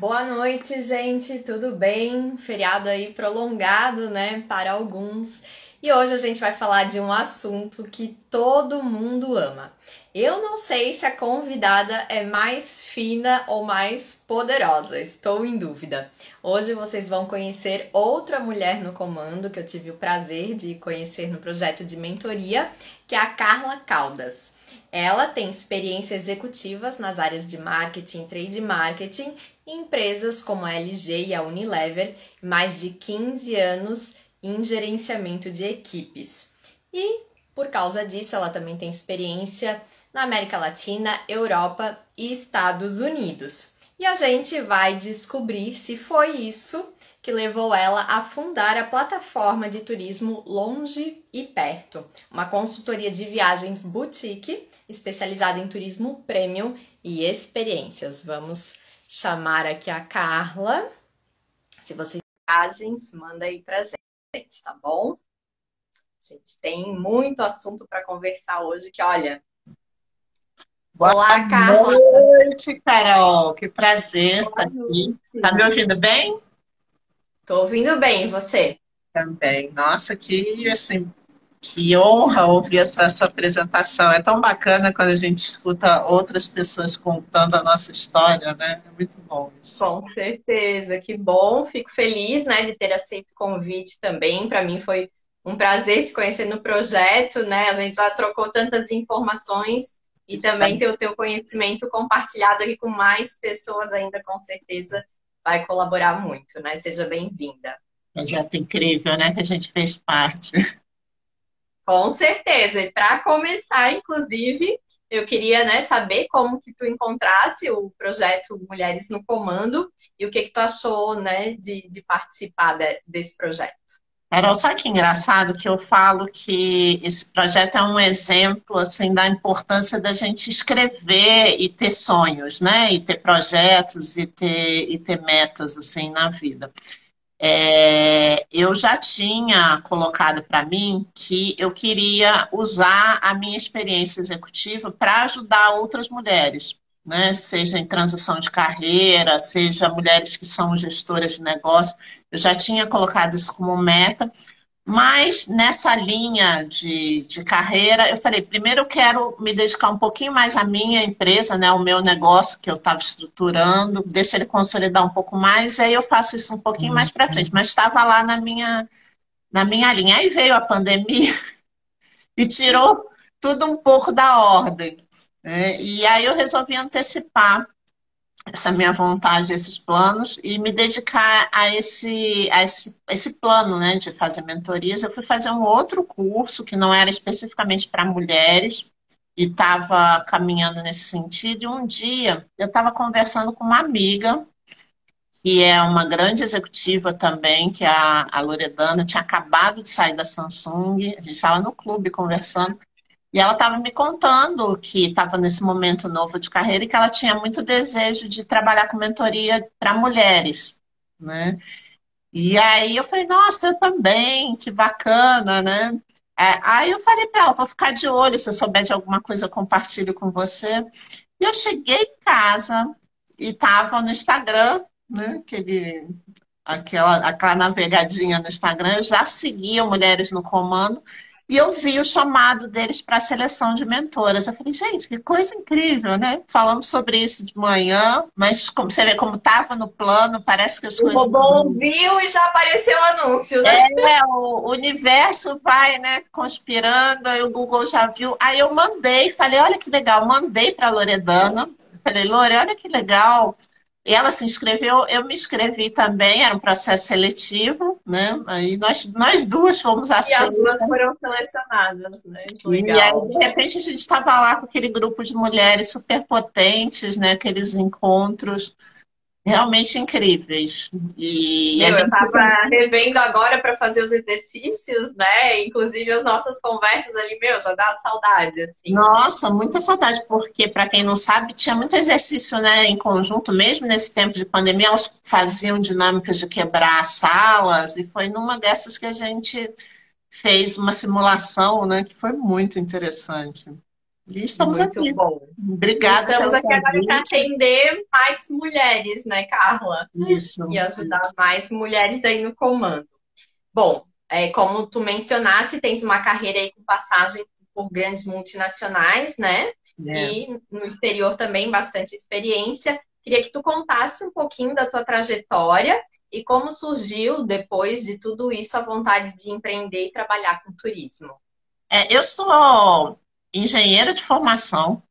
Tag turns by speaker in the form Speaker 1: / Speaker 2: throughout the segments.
Speaker 1: Boa noite, gente, tudo bem? Feriado aí prolongado, né, para alguns. E hoje a gente vai falar de um assunto que todo mundo ama. Eu não sei se a convidada é mais fina ou mais poderosa, estou em dúvida. Hoje vocês vão conhecer outra mulher no comando que eu tive o prazer de conhecer no projeto de mentoria, que é a Carla Caldas. Ela tem experiência executivas nas áreas de marketing, trade marketing, em empresas como a LG e a Unilever, mais de 15 anos em gerenciamento de equipes. E por causa disso, ela também tem experiência na América Latina, Europa e Estados Unidos. E a gente vai descobrir se foi isso que levou ela a fundar a plataforma de turismo Longe e Perto, uma consultoria de viagens boutique especializada em turismo premium e experiências. Vamos chamar aqui a Carla. Se vocês têm viagens, manda aí pra gente, tá bom? A gente tem muito assunto para conversar hoje, que olha...
Speaker 2: Boa
Speaker 1: Olá, Carla!
Speaker 2: noite, Carol. Que prazer estar
Speaker 1: Boa
Speaker 2: aqui. Tá
Speaker 1: noite!
Speaker 2: me ouvindo bem?
Speaker 1: Tô ouvindo bem, e você?
Speaker 2: Também. Nossa, que honra ouvir essa sua apresentação. É tão bacana quando a gente escuta outras pessoas contando a nossa história, né? É muito bom isso.
Speaker 1: Com certeza, que bom, fico feliz, né, de ter aceito o convite também. Para mim foi um prazer te conhecer no projeto, né? A gente já trocou tantas informações e também ter o teu conhecimento compartilhado aqui com mais pessoas ainda, com certeza vai colaborar muito, né? Seja bem-vinda.
Speaker 2: Projeto incrível, né? Que a gente fez parte.
Speaker 1: Com certeza. E para começar, inclusive, eu queria, né, saber como que tu encontrasse o projeto Mulheres no Comando e o que que tu achou, né, de participar desse projeto.
Speaker 2: Carol, sabe que engraçado que eu falo que esse projeto é um exemplo assim da importância da gente escrever e ter sonhos, né? E ter projetos e ter metas assim na vida. Eu já tinha colocado para mim que eu queria usar a minha experiência executiva para ajudar outras mulheres, né? Seja em transição de carreira, seja mulheres que são gestoras de negócio. Eu já tinha colocado isso como meta, mas nessa linha de carreira, eu falei, primeiro eu quero me dedicar um pouquinho mais à minha empresa, né, ao meu negócio que eu estava estruturando, deixa ele consolidar um pouco mais, aí eu faço isso um pouquinho mais para frente, mas estava lá na minha linha. Aí veio a pandemia e tirou tudo um pouco da ordem, né? E aí eu resolvi antecipar essa minha vontade, esses planos, e me dedicar a esse plano, né, de fazer mentorias. Eu fui fazer um outro curso que não era especificamente para mulheres, e estava caminhando nesse sentido. E um dia eu estava conversando com uma amiga, que é uma grande executiva também, que é a Loredana, tinha acabado de sair da Samsung, a gente estava no clube conversando. E ela estava me contando que estava nesse momento novo de carreira e que ela tinha muito desejo de trabalhar com mentoria para mulheres, né? E aí eu falei, nossa, eu também, que bacana, né? Aí eu falei para ela, vou ficar de olho, se eu souber de alguma coisa, eu compartilho com você. E eu cheguei em casa e estava no Instagram, né? Aquela navegadinha no Instagram, eu já seguia Mulheres no Comando e eu vi o chamado deles para a seleção de mentoras. Eu falei, gente, que coisa incrível, né? Falamos sobre isso de manhã, mas como você vê como estava no plano, parece que as
Speaker 1: O
Speaker 2: coisas.
Speaker 1: robô ouviu e já apareceu o anúncio, né?
Speaker 2: O universo vai, né, conspirando, aí o Google já viu. Aí eu mandei, falei, olha que legal, mandei para a Loredana. Falei, Lore, olha que legal. E ela se inscreveu, eu me inscrevi também, era um processo seletivo, né? Aí nós duas fomos
Speaker 1: E as
Speaker 2: aceitas.
Speaker 1: duas foram selecionadas, né?
Speaker 2: E aí,
Speaker 1: Legal.
Speaker 2: de repente, a gente estava lá com aquele grupo de mulheres superpotentes, né? Aqueles encontros realmente incríveis. E a
Speaker 1: Meu, eu
Speaker 2: gente
Speaker 1: tava revendo agora para fazer os exercícios, né? Inclusive as nossas conversas ali, meu, já dá saudade, assim.
Speaker 2: Nossa, muita saudade, porque, para quem não sabe, tinha muito exercício, né, em conjunto, mesmo nesse tempo de pandemia, elas faziam dinâmicas de quebrar salas, e foi numa dessas que a gente fez uma simulação, né, que foi muito interessante. E estamos
Speaker 1: Muito
Speaker 2: aqui.
Speaker 1: bom. E
Speaker 2: Obrigada
Speaker 1: estamos
Speaker 2: pelo
Speaker 1: aqui agora para
Speaker 2: convite.
Speaker 1: atender mais mulheres, né, Carla? E
Speaker 2: Isso,
Speaker 1: ajudar
Speaker 2: isso.
Speaker 1: mais mulheres aí no comando. Bom, como tu mencionaste, tens uma carreira aí com passagem por grandes multinacionais, né?
Speaker 2: É.
Speaker 1: E no exterior também bastante experiência. Queria que tu contasse um pouquinho da tua trajetória e como surgiu, depois de tudo isso, a vontade de empreender e trabalhar com turismo.
Speaker 2: Eu sou engenheira de formação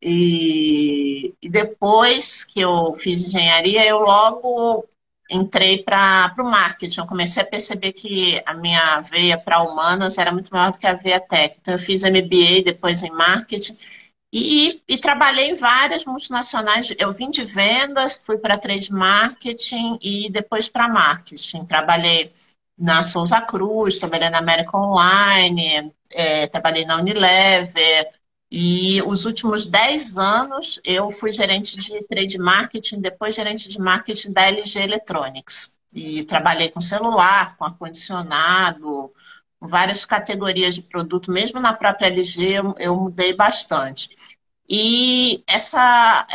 Speaker 2: e depois que eu fiz engenharia, eu logo entrei para o marketing. Eu comecei a perceber que a minha veia para humanas era muito maior do que a veia técnica. Então, eu fiz MBA depois em marketing e trabalhei em várias multinacionais. Eu vim de vendas, fui para trade marketing e depois para marketing. Trabalhei na Souza Cruz, trabalhei na América Online, trabalhei na Unilever. E os últimos 10 anos eu fui gerente de trade marketing, depois gerente de marketing da LG Electronics. E trabalhei com celular, com ar-condicionado, várias categorias de produto, mesmo na própria LG eu mudei bastante. E essa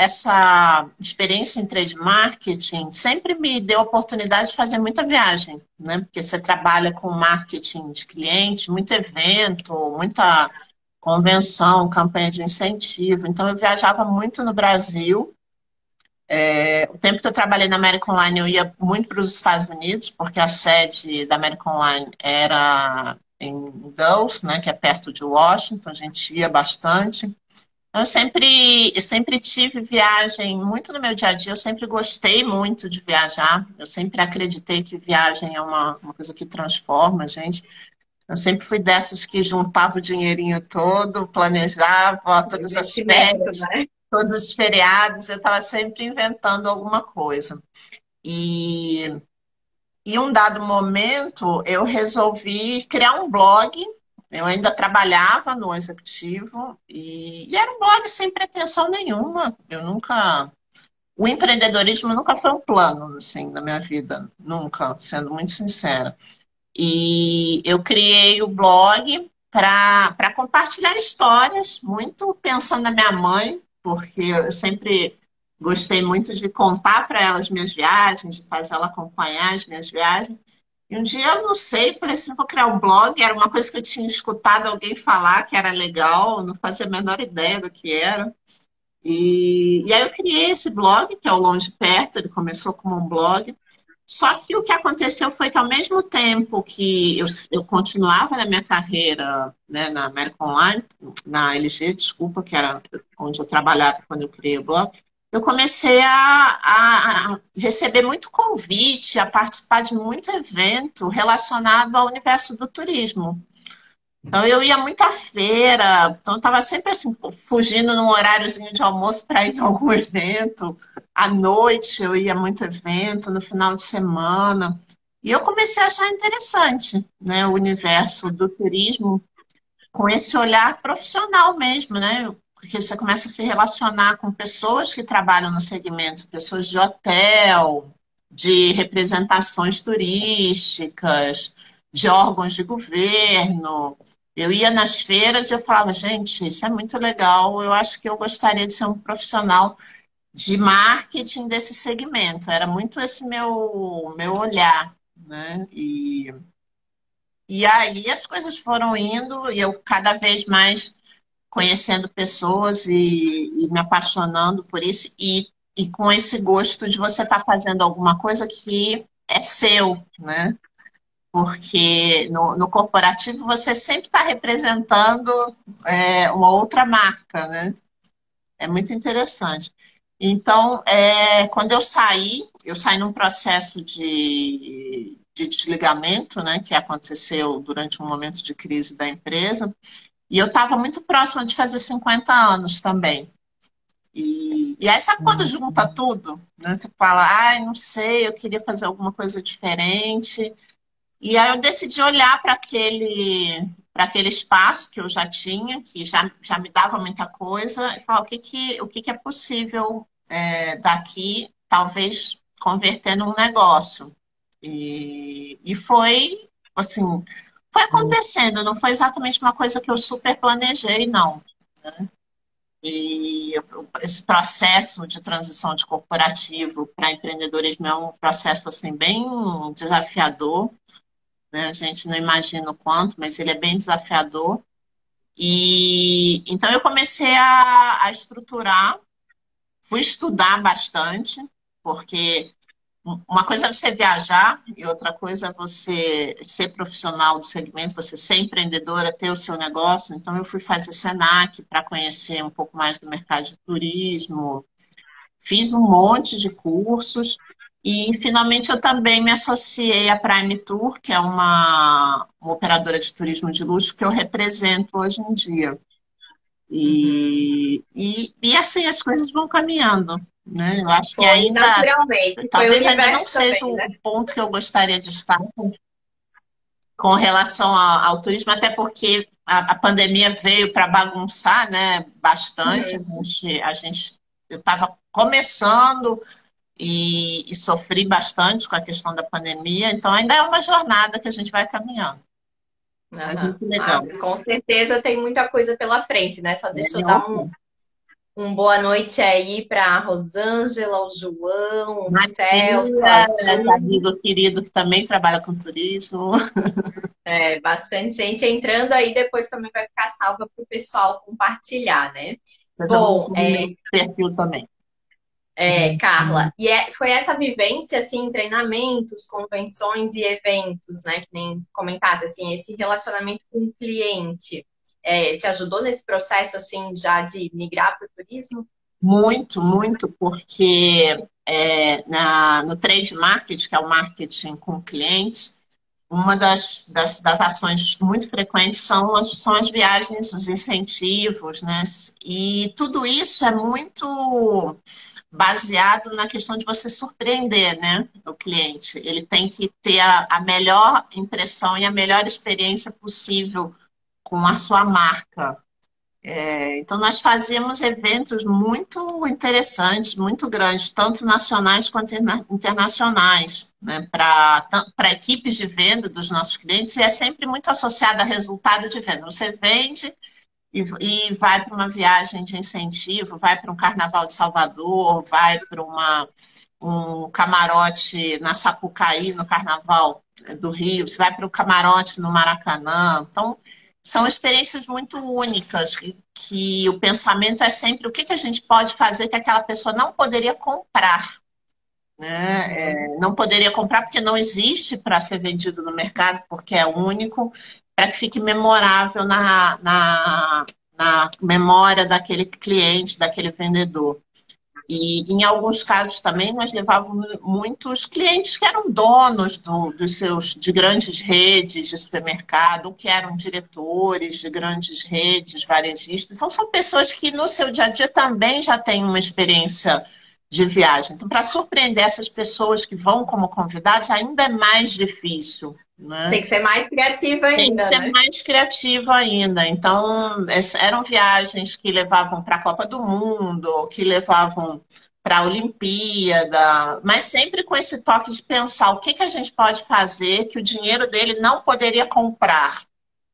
Speaker 2: experiência em trade marketing sempre me deu a oportunidade de fazer muita viagem, né? Porque você trabalha com marketing de cliente, muito evento, muita convenção, campanha de incentivo. Então eu viajava muito no Brasil. O tempo que eu trabalhei na American Online, eu ia muito para os Estados Unidos, porque a sede da American Online era em Dulles, né, que é perto de Washington, a gente ia bastante. Eu sempre tive viagem muito no meu dia a dia, eu sempre gostei muito de viajar, eu sempre acreditei que viagem é uma coisa que transforma a gente. Eu sempre fui dessas que juntava o dinheirinho todo, planejava todas as
Speaker 1: Investimento,
Speaker 2: férias,
Speaker 1: né?
Speaker 2: todos os feriados, eu estava sempre inventando alguma coisa. E em um dado momento, eu resolvi criar um blog. Eu ainda trabalhava no executivo e era um blog sem pretensão nenhuma. Eu nunca. O empreendedorismo nunca foi um plano, assim, na minha vida. Nunca, sendo muito sincera. E eu criei o blog para compartilhar histórias, muito pensando na minha mãe, porque eu sempre gostei muito de contar para ela as minhas viagens, de fazer ela acompanhar as minhas viagens. E um dia eu não sei, falei assim, vou criar um blog, era uma coisa que eu tinha escutado alguém falar que era legal, não fazia a menor ideia do que era. E aí eu criei esse blog, que é o Longe Perto, ele começou como um blog, só que o que aconteceu foi que, ao mesmo tempo que eu continuava na minha carreira, né, na América Online, na LG, desculpa, que era onde eu trabalhava quando eu criei o blog, eu comecei a receber muito convite, a participar de muito evento relacionado ao universo do turismo. Então, eu ia muito à feira, então eu estava sempre assim, fugindo num horáriozinho de almoço para ir em algum evento. À noite eu ia a muito evento, no final de semana. E eu comecei a achar interessante, né, o universo do turismo com esse olhar profissional mesmo, né? Porque você começa a se relacionar com pessoas que trabalham no segmento, pessoas de hotel, de representações turísticas, de órgãos de governo. Eu ia nas feiras e eu falava, gente, isso é muito legal, eu acho que eu gostaria de ser um profissional de marketing desse segmento. Era muito esse meu olhar, né? E aí as coisas foram indo e eu cada vez mais conhecendo pessoas e me apaixonando por isso e com esse gosto de você estar fazendo alguma coisa que é seu, né? Porque no corporativo você sempre está representando uma outra marca, né? É muito interessante. Então, quando eu saí num processo de desligamento, né, que aconteceu durante um momento de crise da empresa, e eu estava muito próxima de fazer 50 anos também. E aí, sabe quando junta tudo? Né? Você fala, ai, não sei, eu queria fazer alguma coisa diferente. E aí eu decidi olhar para aquele espaço que eu já tinha, que já me dava muita coisa, e falar o que é possível daqui, talvez converter num negócio. E foi, assim, foi acontecendo, não foi exatamente uma coisa que eu super planejei, não. E esse processo de transição de corporativo para empreendedorismo é um processo assim bem desafiador, né? A gente não imagina o quanto, mas ele é bem desafiador. E então eu comecei a estruturar, fui estudar bastante, porque uma coisa é você viajar e outra coisa é você ser profissional do segmento, você ser empreendedora, ter o seu negócio. Então, eu fui fazer Senac para conhecer um pouco mais do mercado de turismo, fiz um monte de cursos e, finalmente, eu também me associei à Prime Tour, que é uma operadora de turismo de luxo que eu represento hoje em dia.
Speaker 1: Uhum.
Speaker 2: E assim as coisas vão caminhando, né? Eu acho que
Speaker 1: Foi
Speaker 2: ainda
Speaker 1: naturalmente, foi o
Speaker 2: talvez ainda não
Speaker 1: universo
Speaker 2: seja
Speaker 1: também, né?
Speaker 2: o ponto que eu gostaria de estar com relação ao turismo, até porque a pandemia veio para bagunçar, né, bastante.
Speaker 1: Uhum.
Speaker 2: Eu estava começando e sofri bastante com a questão da pandemia, então ainda é uma jornada que a gente vai caminhando. Mas
Speaker 1: Aham.
Speaker 2: muito
Speaker 1: Ah,
Speaker 2: legal.
Speaker 1: mas com certeza tem muita coisa pela frente, né? Só deixa eu
Speaker 2: É,
Speaker 1: dar
Speaker 2: opa.
Speaker 1: um boa noite aí para a Rosângela, o João, o Celso, a
Speaker 2: Matia, esse
Speaker 1: Ju,
Speaker 2: amigo querido que também trabalha com turismo.
Speaker 1: bastante gente entrando aí, depois também vai ficar salva para o pessoal compartilhar, né?
Speaker 2: Depois eu vou
Speaker 1: Bom,
Speaker 2: pôr no meu perfil também.
Speaker 1: Carla, e foi essa vivência, assim, em treinamentos, convenções e eventos, né, que nem comentasse, assim, esse relacionamento com o cliente, te ajudou nesse processo, assim, já de migrar para o turismo?
Speaker 2: Muito, muito, porque no trade marketing, que é o marketing com clientes, uma das ações muito frequentes são as viagens, os incentivos, né? E tudo isso é muito baseado na questão de você surpreender, né, o cliente. Ele tem que ter a melhor impressão e a melhor experiência possível com a sua marca. Então, nós fazíamos eventos muito interessantes, muito grandes, tanto nacionais quanto internacionais, né, para equipes de venda dos nossos clientes, e é sempre muito associado a resultado de venda. Você vende e vai para uma viagem de incentivo, vai para um carnaval de Salvador, vai para um camarote na Sapucaí, no carnaval do Rio, você vai para o camarote no Maracanã. Então, são experiências muito únicas, que o pensamento é sempre o que a gente pode fazer que aquela pessoa não poderia comprar, né?
Speaker 1: Uhum.
Speaker 2: Não poderia comprar porque não existe para ser vendido no mercado, porque é único, para que fique memorável na memória daquele cliente, daquele vendedor. E em alguns casos também nós levávamos muitos clientes que eram donos de grandes redes de supermercado, ou que eram diretores de grandes redes varejistas. Então, são pessoas que no seu dia a dia também já têm uma experiência de viagem. Então, para surpreender essas pessoas que vão como convidados, ainda é mais difícil,
Speaker 1: Tem
Speaker 2: né?
Speaker 1: que ser mais criativa
Speaker 2: Tem que
Speaker 1: ainda,
Speaker 2: ser
Speaker 1: né?
Speaker 2: mais criativo ainda. Então, eram viagens que levavam para a Copa do Mundo, que levavam para a Olimpíada, mas sempre com esse toque de pensar o que a gente pode fazer que o dinheiro dele não poderia comprar,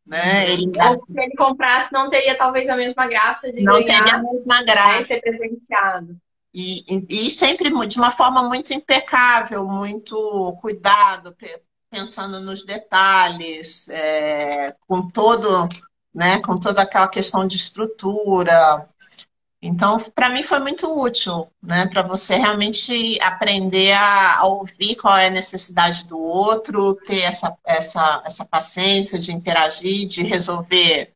Speaker 2: né?
Speaker 1: Uhum. Ou se ele comprasse, não teria talvez a mesma graça de
Speaker 2: Não teria a
Speaker 1: ganhar,
Speaker 2: mesma
Speaker 1: né, e
Speaker 2: graça.
Speaker 1: ser presenteado.
Speaker 2: E sempre de uma forma muito impecável, muito cuidado, pensando nos detalhes, né, com toda aquela questão de estrutura. Então, para mim foi muito útil, né, para você realmente aprender a ouvir qual é a necessidade do outro, ter essa paciência de interagir, de resolver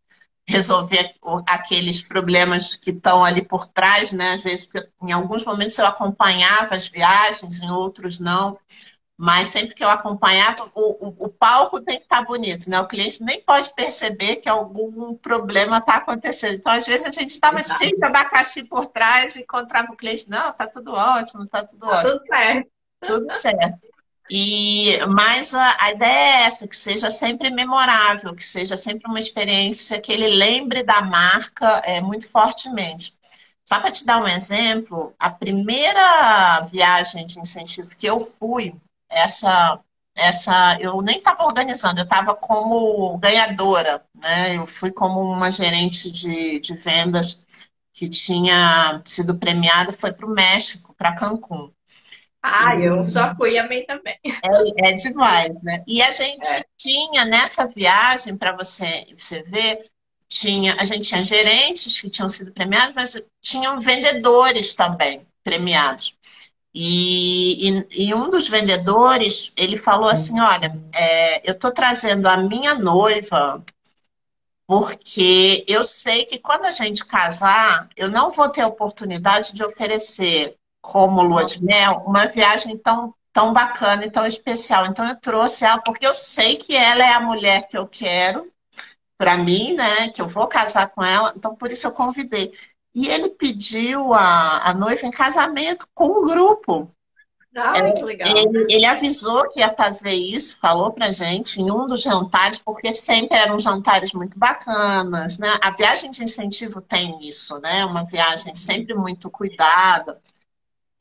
Speaker 2: aqueles problemas que estão ali por trás, né? Às vezes, em alguns momentos eu acompanhava as viagens, em outros não, mas sempre que eu acompanhava, o palco tem que estar bonito, né? O cliente nem pode perceber que algum problema está acontecendo. Então, às vezes, a gente estava cheio de abacaxi por trás e encontrava o cliente, não, está tudo ótimo, está tudo
Speaker 1: Tá
Speaker 2: ótimo,
Speaker 1: tudo certo.
Speaker 2: tudo certo. Mas a ideia é essa, que seja sempre memorável, que seja sempre uma experiência que ele lembre da marca muito fortemente. Só para te dar um exemplo, a primeira viagem de incentivo que eu fui, essa eu nem estava organizando, eu estava como ganhadora, né? Eu fui como uma gerente de vendas que tinha sido premiada, foi para o México, para Cancún.
Speaker 1: Ah, eu já fui, amei também.
Speaker 2: É demais, né? E a
Speaker 1: É.
Speaker 2: gente tinha nessa viagem, para você ver, a gente tinha gerentes que tinham sido premiados, mas tinham vendedores também premiados. E um dos vendedores, ele falou assim, olha, eu estou trazendo a minha noiva porque eu sei que quando a gente casar, eu não vou ter a oportunidade de oferecer como lua de mel uma viagem tão bacana e tão especial. Então eu trouxe ela porque eu sei que ela é a mulher que eu quero para mim, né? Que eu vou casar com ela. Então por isso eu convidei. E ele pediu a noiva em casamento com o grupo.
Speaker 1: Ai, que legal.
Speaker 2: Ele avisou que ia fazer isso, falou pra gente em um dos jantares, porque sempre eram jantares muito bacanas, né? A viagem de incentivo tem isso, né? Uma viagem sempre muito cuidada.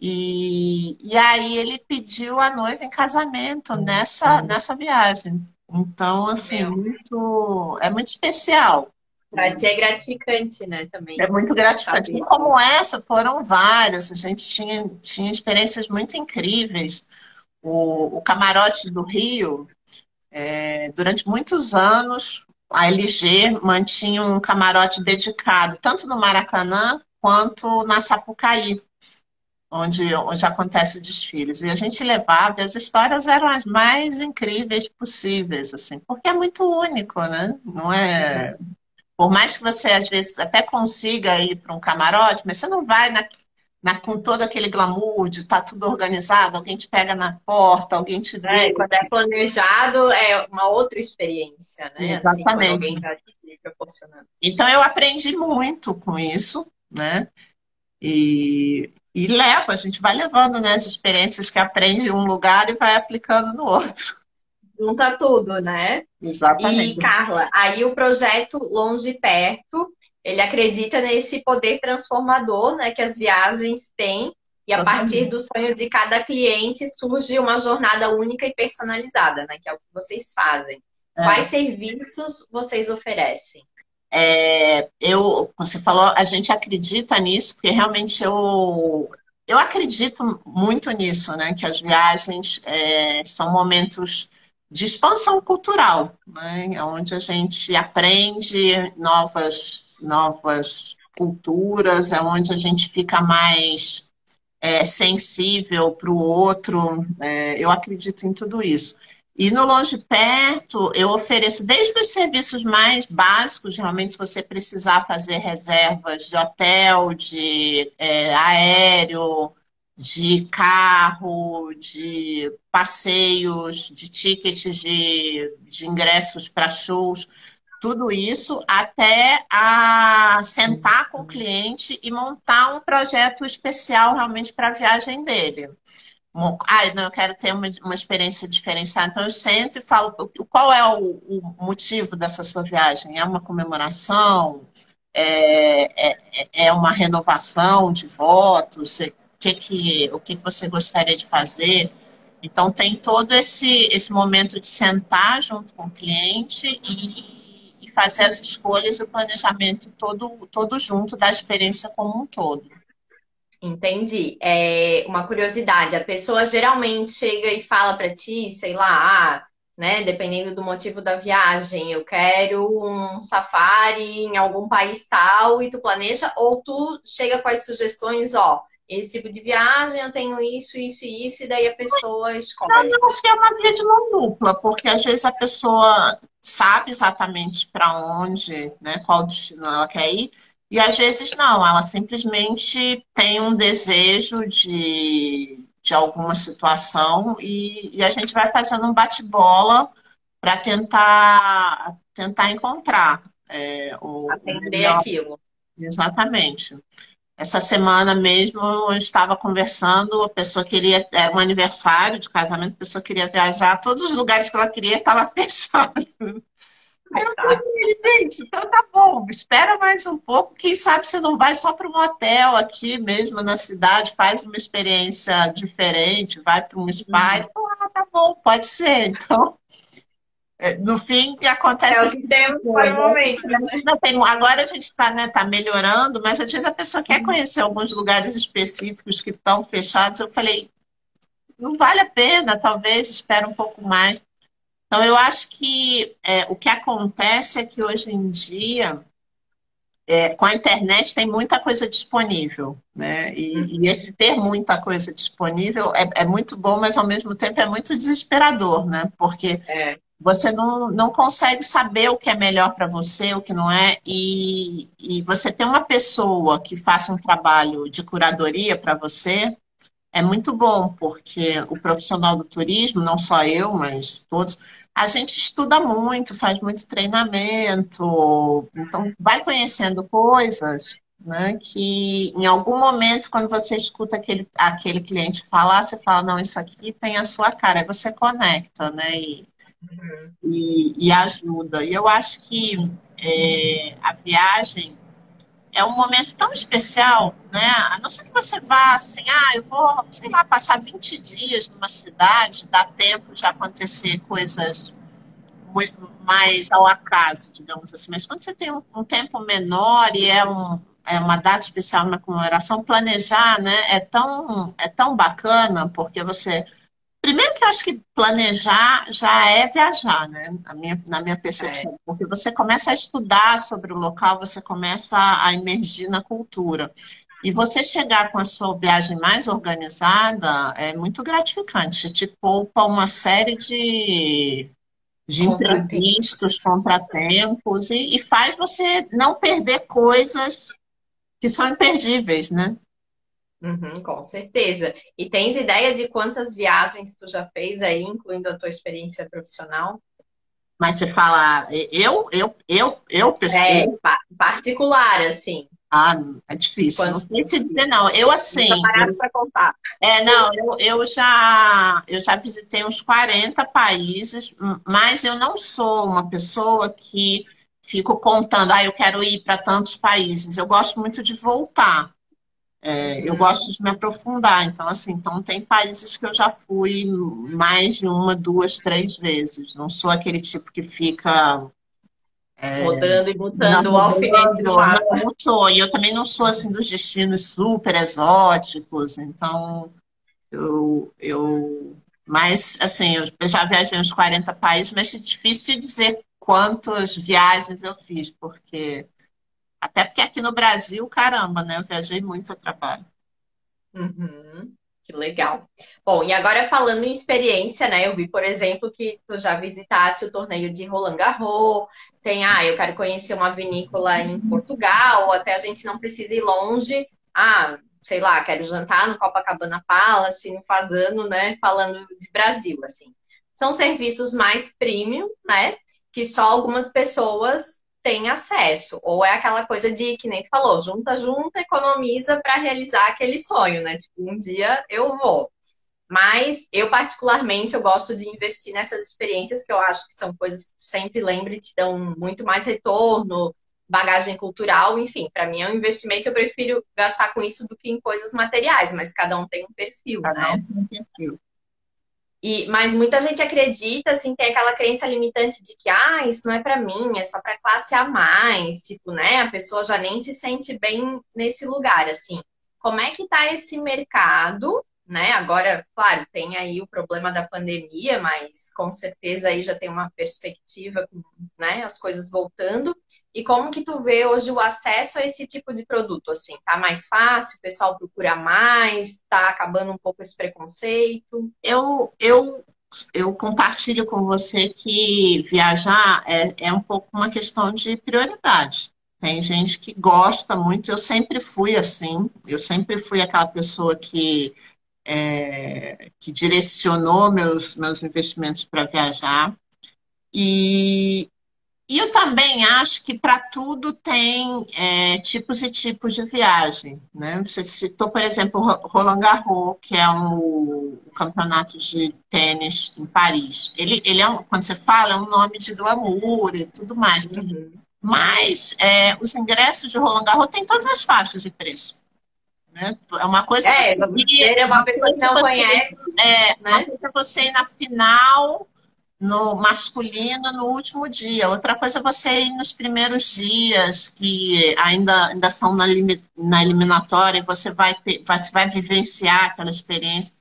Speaker 2: E aí ele pediu a noiva em casamento nessa viagem. Então, assim,
Speaker 1: Meu,
Speaker 2: é muito especial.
Speaker 1: pra ti é gratificante, né, também,
Speaker 2: É muito gratificante. E
Speaker 1: saber
Speaker 2: como
Speaker 1: disso.
Speaker 2: essa, foram várias. A gente tinha experiências muito incríveis. O camarote do Rio, durante muitos anos, a LG mantinha um camarote dedicado, tanto no Maracanã quanto na Sapucaí, onde acontece o desfiles. E a gente levava, e as histórias eram as mais incríveis possíveis, assim, porque é muito único, né? Não é. Por mais que você, às vezes, até consiga ir para um camarote, mas você não vai com todo aquele glamour de estar tudo organizado, alguém te pega na porta, alguém te
Speaker 1: É,
Speaker 2: vê.
Speaker 1: quando é planejado, é uma outra experiência, né? Assim, quando alguém
Speaker 2: Exatamente.
Speaker 1: tá te proporcionando.
Speaker 2: Então eu aprendi muito com isso, né? E leva, a gente vai levando, né, as experiências que aprende em um lugar e vai aplicando no outro.
Speaker 1: Junta tudo, né? E,
Speaker 2: Exatamente.
Speaker 1: Carla, aí o projeto Longe e Perto, ele acredita nesse poder transformador, né, que as viagens têm, e a partir
Speaker 2: Totalmente.
Speaker 1: do sonho de cada cliente surge uma jornada única e personalizada, né, que é o que vocês fazem. Quais
Speaker 2: É.
Speaker 1: serviços vocês oferecem?
Speaker 2: Você falou, a gente acredita nisso, porque realmente eu acredito muito nisso, né? Que as viagens são momentos de expansão cultural, né? Onde a gente aprende novas culturas, é onde a gente fica mais sensível para o outro. Eu acredito em tudo isso. E no Longe Perto, eu ofereço desde os serviços mais básicos, realmente, se você precisar fazer reservas de hotel, de aéreo, de carro, de passeios, de tickets de ingressos para shows, tudo isso até a sentar com o cliente e montar um projeto especial realmente para a viagem dele. Não, eu quero ter uma experiência diferenciada. Então, eu sento e falo qual é o motivo dessa sua viagem? É uma comemoração? É uma renovação de votos? O que você gostaria de fazer? Então, tem todo esse momento de sentar junto com o cliente e fazer as escolhas e o planejamento todo junto da experiência como um todo.
Speaker 1: Entendi. É uma curiosidade. A pessoa geralmente chega e fala para ti, sei lá, né, dependendo do motivo da viagem, eu quero um safari em algum país tal e tu planeja, ou tu chega com as sugestões, ó, esse tipo de viagem eu tenho isso, isso e isso, e daí a pessoa escolhe.
Speaker 2: Eu acho que é uma via de mão dupla, porque às vezes a pessoa sabe exatamente para onde, né, qual destino ela quer ir, e às vezes não, ela simplesmente tem um desejo de alguma situação e a gente vai fazendo um bate-bola para tentar encontrar o
Speaker 1: Atender
Speaker 2: melhor.
Speaker 1: aquilo.
Speaker 2: Exatamente. Essa semana mesmo eu estava conversando, a pessoa queria, era um aniversário de casamento, a pessoa queria viajar, todos os lugares que ela queria estava fechado. Aí eu falei
Speaker 1: Coitado.
Speaker 2: para ele, gente, então tá bom, espera mais um pouco, quem sabe você não vai só para um hotel aqui mesmo na cidade, faz uma experiência diferente, vai para um spa. bom, pode ser. Então, no fim,
Speaker 1: É
Speaker 2: acontece
Speaker 1: o
Speaker 2: esse
Speaker 1: que
Speaker 2: tipo de
Speaker 1: temos para
Speaker 2: coisa.
Speaker 1: o momento.
Speaker 2: Agora a gente está, né, tá melhorando, mas às vezes a pessoa quer conhecer alguns lugares específicos que estão fechados. Eu falei, não vale a pena, talvez, espera um pouco mais. Então, eu acho que o que acontece é que hoje em dia, com a internet, tem muita coisa disponível, né? E
Speaker 1: Uhum.
Speaker 2: esse ter muita coisa disponível é muito bom, mas ao mesmo tempo é muito desesperador, né? Porque
Speaker 1: É.
Speaker 2: você não consegue saber o que é melhor para você, o que não é, e você ter uma pessoa que faça um trabalho de curadoria para você é muito bom, porque o profissional do turismo, não só eu, mas todos, a gente estuda muito, faz muito treinamento, então vai conhecendo coisas, né, que em algum momento, quando você escuta aquele cliente falar, você fala, não, isso aqui tem a sua cara, aí você conecta, né,
Speaker 1: Uhum.
Speaker 2: e ajuda. E eu acho que a viagem é um momento tão especial, né? A não ser que você vá assim, eu vou, sei lá, passar 20 dias numa cidade, dá tempo de acontecer coisas muito mais ao acaso, digamos assim. Mas quando você tem um tempo menor e é uma data especial, uma comemoração, planejar, né, é tão bacana, porque você. Primeiro que eu acho que planejar já é viajar, né? Na minha
Speaker 1: É.
Speaker 2: percepção, porque você começa a estudar sobre o local, você começa a imergir na cultura. E você chegar com a sua viagem mais organizada é muito gratificante, te poupa uma série de imprevistos,
Speaker 1: Contratempos.
Speaker 2: contratempos, e faz você não perder coisas que são imperdíveis, né?
Speaker 1: Uhum, com certeza. E tens ideia de quantas viagens tu já fez aí, incluindo a tua experiência profissional?
Speaker 2: Mas você fala,
Speaker 1: É,
Speaker 2: pessoa.
Speaker 1: particular, assim.
Speaker 2: Ah, é difícil, não
Speaker 1: Quantos
Speaker 2: sei
Speaker 1: tu
Speaker 2: te dizer, não. Eu,
Speaker 1: nunca
Speaker 2: assim,
Speaker 1: pararam para contar?
Speaker 2: não, eu já visitei uns 40 países, mas eu não sou uma pessoa que fico contando, eu quero ir para tantos países. Eu gosto muito de voltar, eu
Speaker 1: Uhum.
Speaker 2: gosto de me aprofundar. Então, assim, então tem países que eu já fui mais de uma, duas, três vezes. Não sou aquele tipo que fica
Speaker 1: Rodando e
Speaker 2: não,
Speaker 1: botando o alfinete no
Speaker 2: mudando,
Speaker 1: mapa.
Speaker 2: não sou. E eu também não sou assim dos destinos super exóticos, então mas assim, eu já viajei uns 40 países, mas é difícil de dizer quantas viagens eu fiz, porque até porque aqui no Brasil, caramba, né? Eu viajei muito a trabalho.
Speaker 1: Uhum. Que legal. Bom, e agora falando em experiência, né? Eu vi, por exemplo, que tu já visitasse o torneio de Roland Garros. Tem, eu quero conhecer uma vinícola em Portugal, ou até a gente não precisa ir longe. Sei lá, quero jantar no Copacabana Palace, no Fazano, né? Falando de Brasil, assim. São serviços mais premium, né? Que só algumas pessoas têm acesso. Ou é aquela coisa de, que nem tu falou, junta, junta, economiza para realizar aquele sonho, né? Tipo, um dia eu vou. Mas eu, particularmente, eu gosto de investir nessas experiências que eu acho que são coisas que tu sempre lembra e te dão muito mais retorno, bagagem cultural, enfim, para mim é um investimento, eu prefiro gastar com isso do que em coisas materiais, mas cada um tem um perfil,
Speaker 2: Cada
Speaker 1: né?
Speaker 2: um tem um perfil.
Speaker 1: Mas muita gente acredita, assim, tem aquela crença limitante de que, isso não é para mim, é só para classe A mais, tipo, né? A pessoa já nem se sente bem nesse lugar, assim. Como é que tá esse mercado, né? Agora, claro, tem aí o problema da pandemia, mas com certeza aí já tem uma perspectiva, né? As coisas voltando. E como que tu vê hoje o acesso a esse tipo de produto, assim? Tá mais fácil, o pessoal procura mais, tá acabando um pouco esse preconceito?
Speaker 2: Eu, eu, eu compartilho com você que viajar é um pouco uma questão de prioridade. Tem gente que gosta muito, eu sempre fui assim, eu sempre fui aquela pessoa que direcionou meus investimentos para viajar. E, e eu também acho que para tudo tem tipos e tipos de viagem, né? Você citou, por exemplo, Roland Garros, que é o campeonato de tênis em Paris. Ele quando você fala, é um nome de glamour e tudo mais.
Speaker 1: Uhum.
Speaker 2: Mas os ingressos de Roland Garros têm todas as faixas de preço. né? É uma coisa você
Speaker 3: É, você
Speaker 2: ir,
Speaker 3: é uma
Speaker 2: uma
Speaker 3: pessoa que
Speaker 2: coisa
Speaker 3: não
Speaker 2: você,
Speaker 3: conhece,
Speaker 2: uma
Speaker 3: né?
Speaker 2: coisa você ir na final no masculino no último dia. Outra coisa é você ir nos primeiros dias, que ainda estão na eliminatória, e você você vai vivenciar aquela experiência.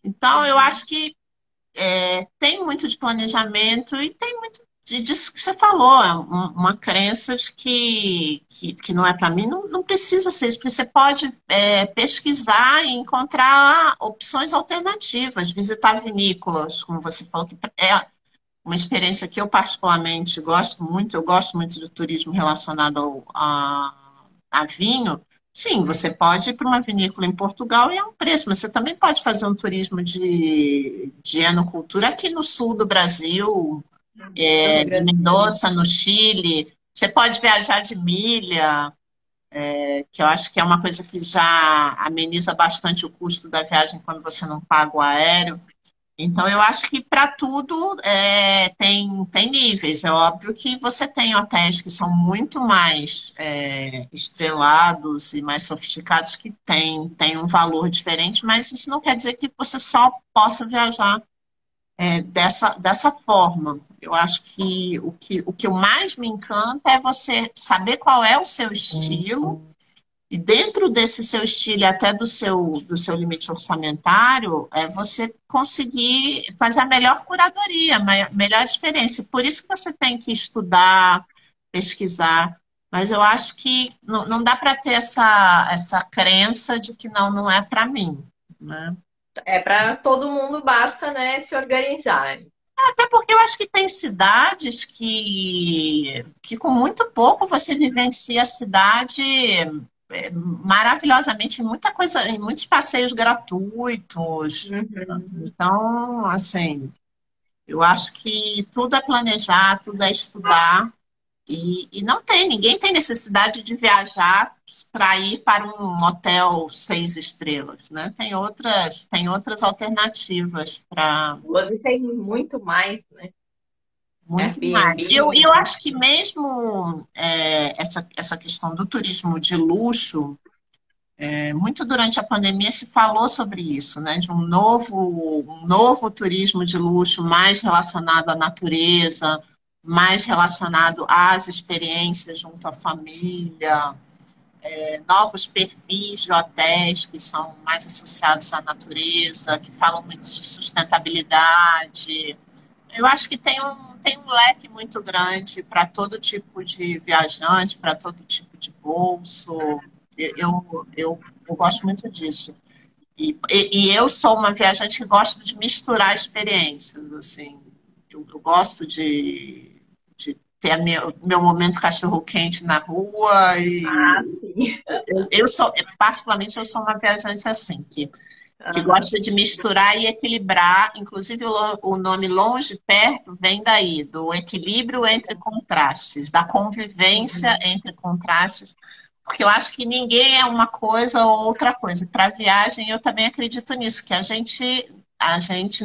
Speaker 2: Então, eu
Speaker 3: Uhum.
Speaker 2: acho que tem muito de planejamento e tem muito disso que você falou, é uma crença de que não é para mim, não precisa ser isso, porque você pode pesquisar e encontrar opções alternativas, visitar vinícolas, como você falou, que é uma experiência que eu particularmente gosto muito, eu gosto muito do turismo relacionado a vinho. Sim, você pode ir para uma vinícola em Portugal e é um preço, mas você também pode fazer um turismo de enocultura aqui no sul do Brasil,
Speaker 3: No Rio
Speaker 2: em
Speaker 3: Grande do Sul.
Speaker 2: Mendoza, no Chile. Você pode viajar de milha, que eu acho que é uma coisa que já ameniza bastante o custo da viagem quando você não paga o aéreo. Então, eu acho que para tudo tem níveis. É óbvio que você tem hotéis que são muito mais estrelados e mais sofisticados, que têm um valor diferente, mas isso não quer dizer que você só possa viajar dessa forma. Eu acho que o que mais me encanta é você saber qual é o seu estilo e dentro desse seu estilo, e até do seu limite orçamentário, você conseguir fazer a melhor curadoria, a melhor experiência. Por isso que você tem que estudar, pesquisar. Mas eu acho que não dá para ter essa crença de que não é para mim, né?
Speaker 3: É para todo mundo, basta, né, se organizar.
Speaker 2: Até porque eu acho que tem cidades que com muito pouco você vivencia a cidade maravilhosamente, muita coisa, em muitos passeios gratuitos.
Speaker 3: Uhum.
Speaker 2: Então, assim, eu acho que tudo é planejar, tudo é estudar. E não tem, ninguém tem necessidade de viajar para ir para um hotel 6 estrelas, né? Tem outras alternativas para
Speaker 3: Hoje tem muito mais, né?
Speaker 2: muito mais. Eu
Speaker 3: Airbnb.
Speaker 2: acho que mesmo essa questão do turismo de luxo, muito durante a pandemia se falou sobre isso, né? De um novo turismo de luxo mais relacionado à natureza, mais relacionado às experiências junto à família, novos perfis de hotéis que são mais associados à natureza, que falam muito de sustentabilidade. Eu acho que tem um leque muito grande para todo tipo de viajante, para todo tipo de bolso. Eu gosto muito disso. E eu sou uma viajante que gosto de misturar experiências, assim. Eu gosto de ter meu momento cachorro-quente na rua
Speaker 3: Ah,
Speaker 2: e
Speaker 3: sim.
Speaker 2: particularmente, eu sou uma viajante assim, que
Speaker 3: Aham.
Speaker 2: gosta de misturar e equilibrar. Inclusive, o nome longe, perto, vem daí, do equilíbrio entre contrastes, da convivência
Speaker 3: Uhum.
Speaker 2: entre contrastes, porque eu acho que ninguém é uma coisa ou outra coisa. Para viagem, eu também acredito nisso, que a gente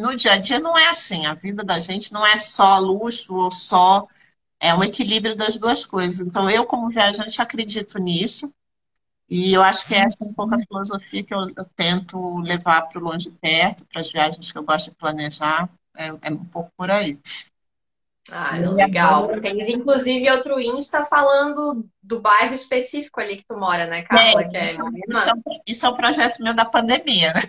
Speaker 2: no dia a dia não é assim. A vida da gente não é só luxo ou só. É um equilíbrio das duas coisas. Então, eu, como viajante, acredito nisso. E eu acho que essa é um pouco a filosofia que eu tento levar para o longe e perto, para as viagens que eu gosto de planejar. É um pouco por aí.
Speaker 3: Ah,
Speaker 2: E
Speaker 3: legal.
Speaker 2: agora
Speaker 3: Tens inclusive outro Insta falando do bairro específico ali que tu mora, né, Carla?
Speaker 2: tem,
Speaker 3: Que é
Speaker 2: isso é
Speaker 3: Moema?
Speaker 2: um, isso é um projeto meu da pandemia, né?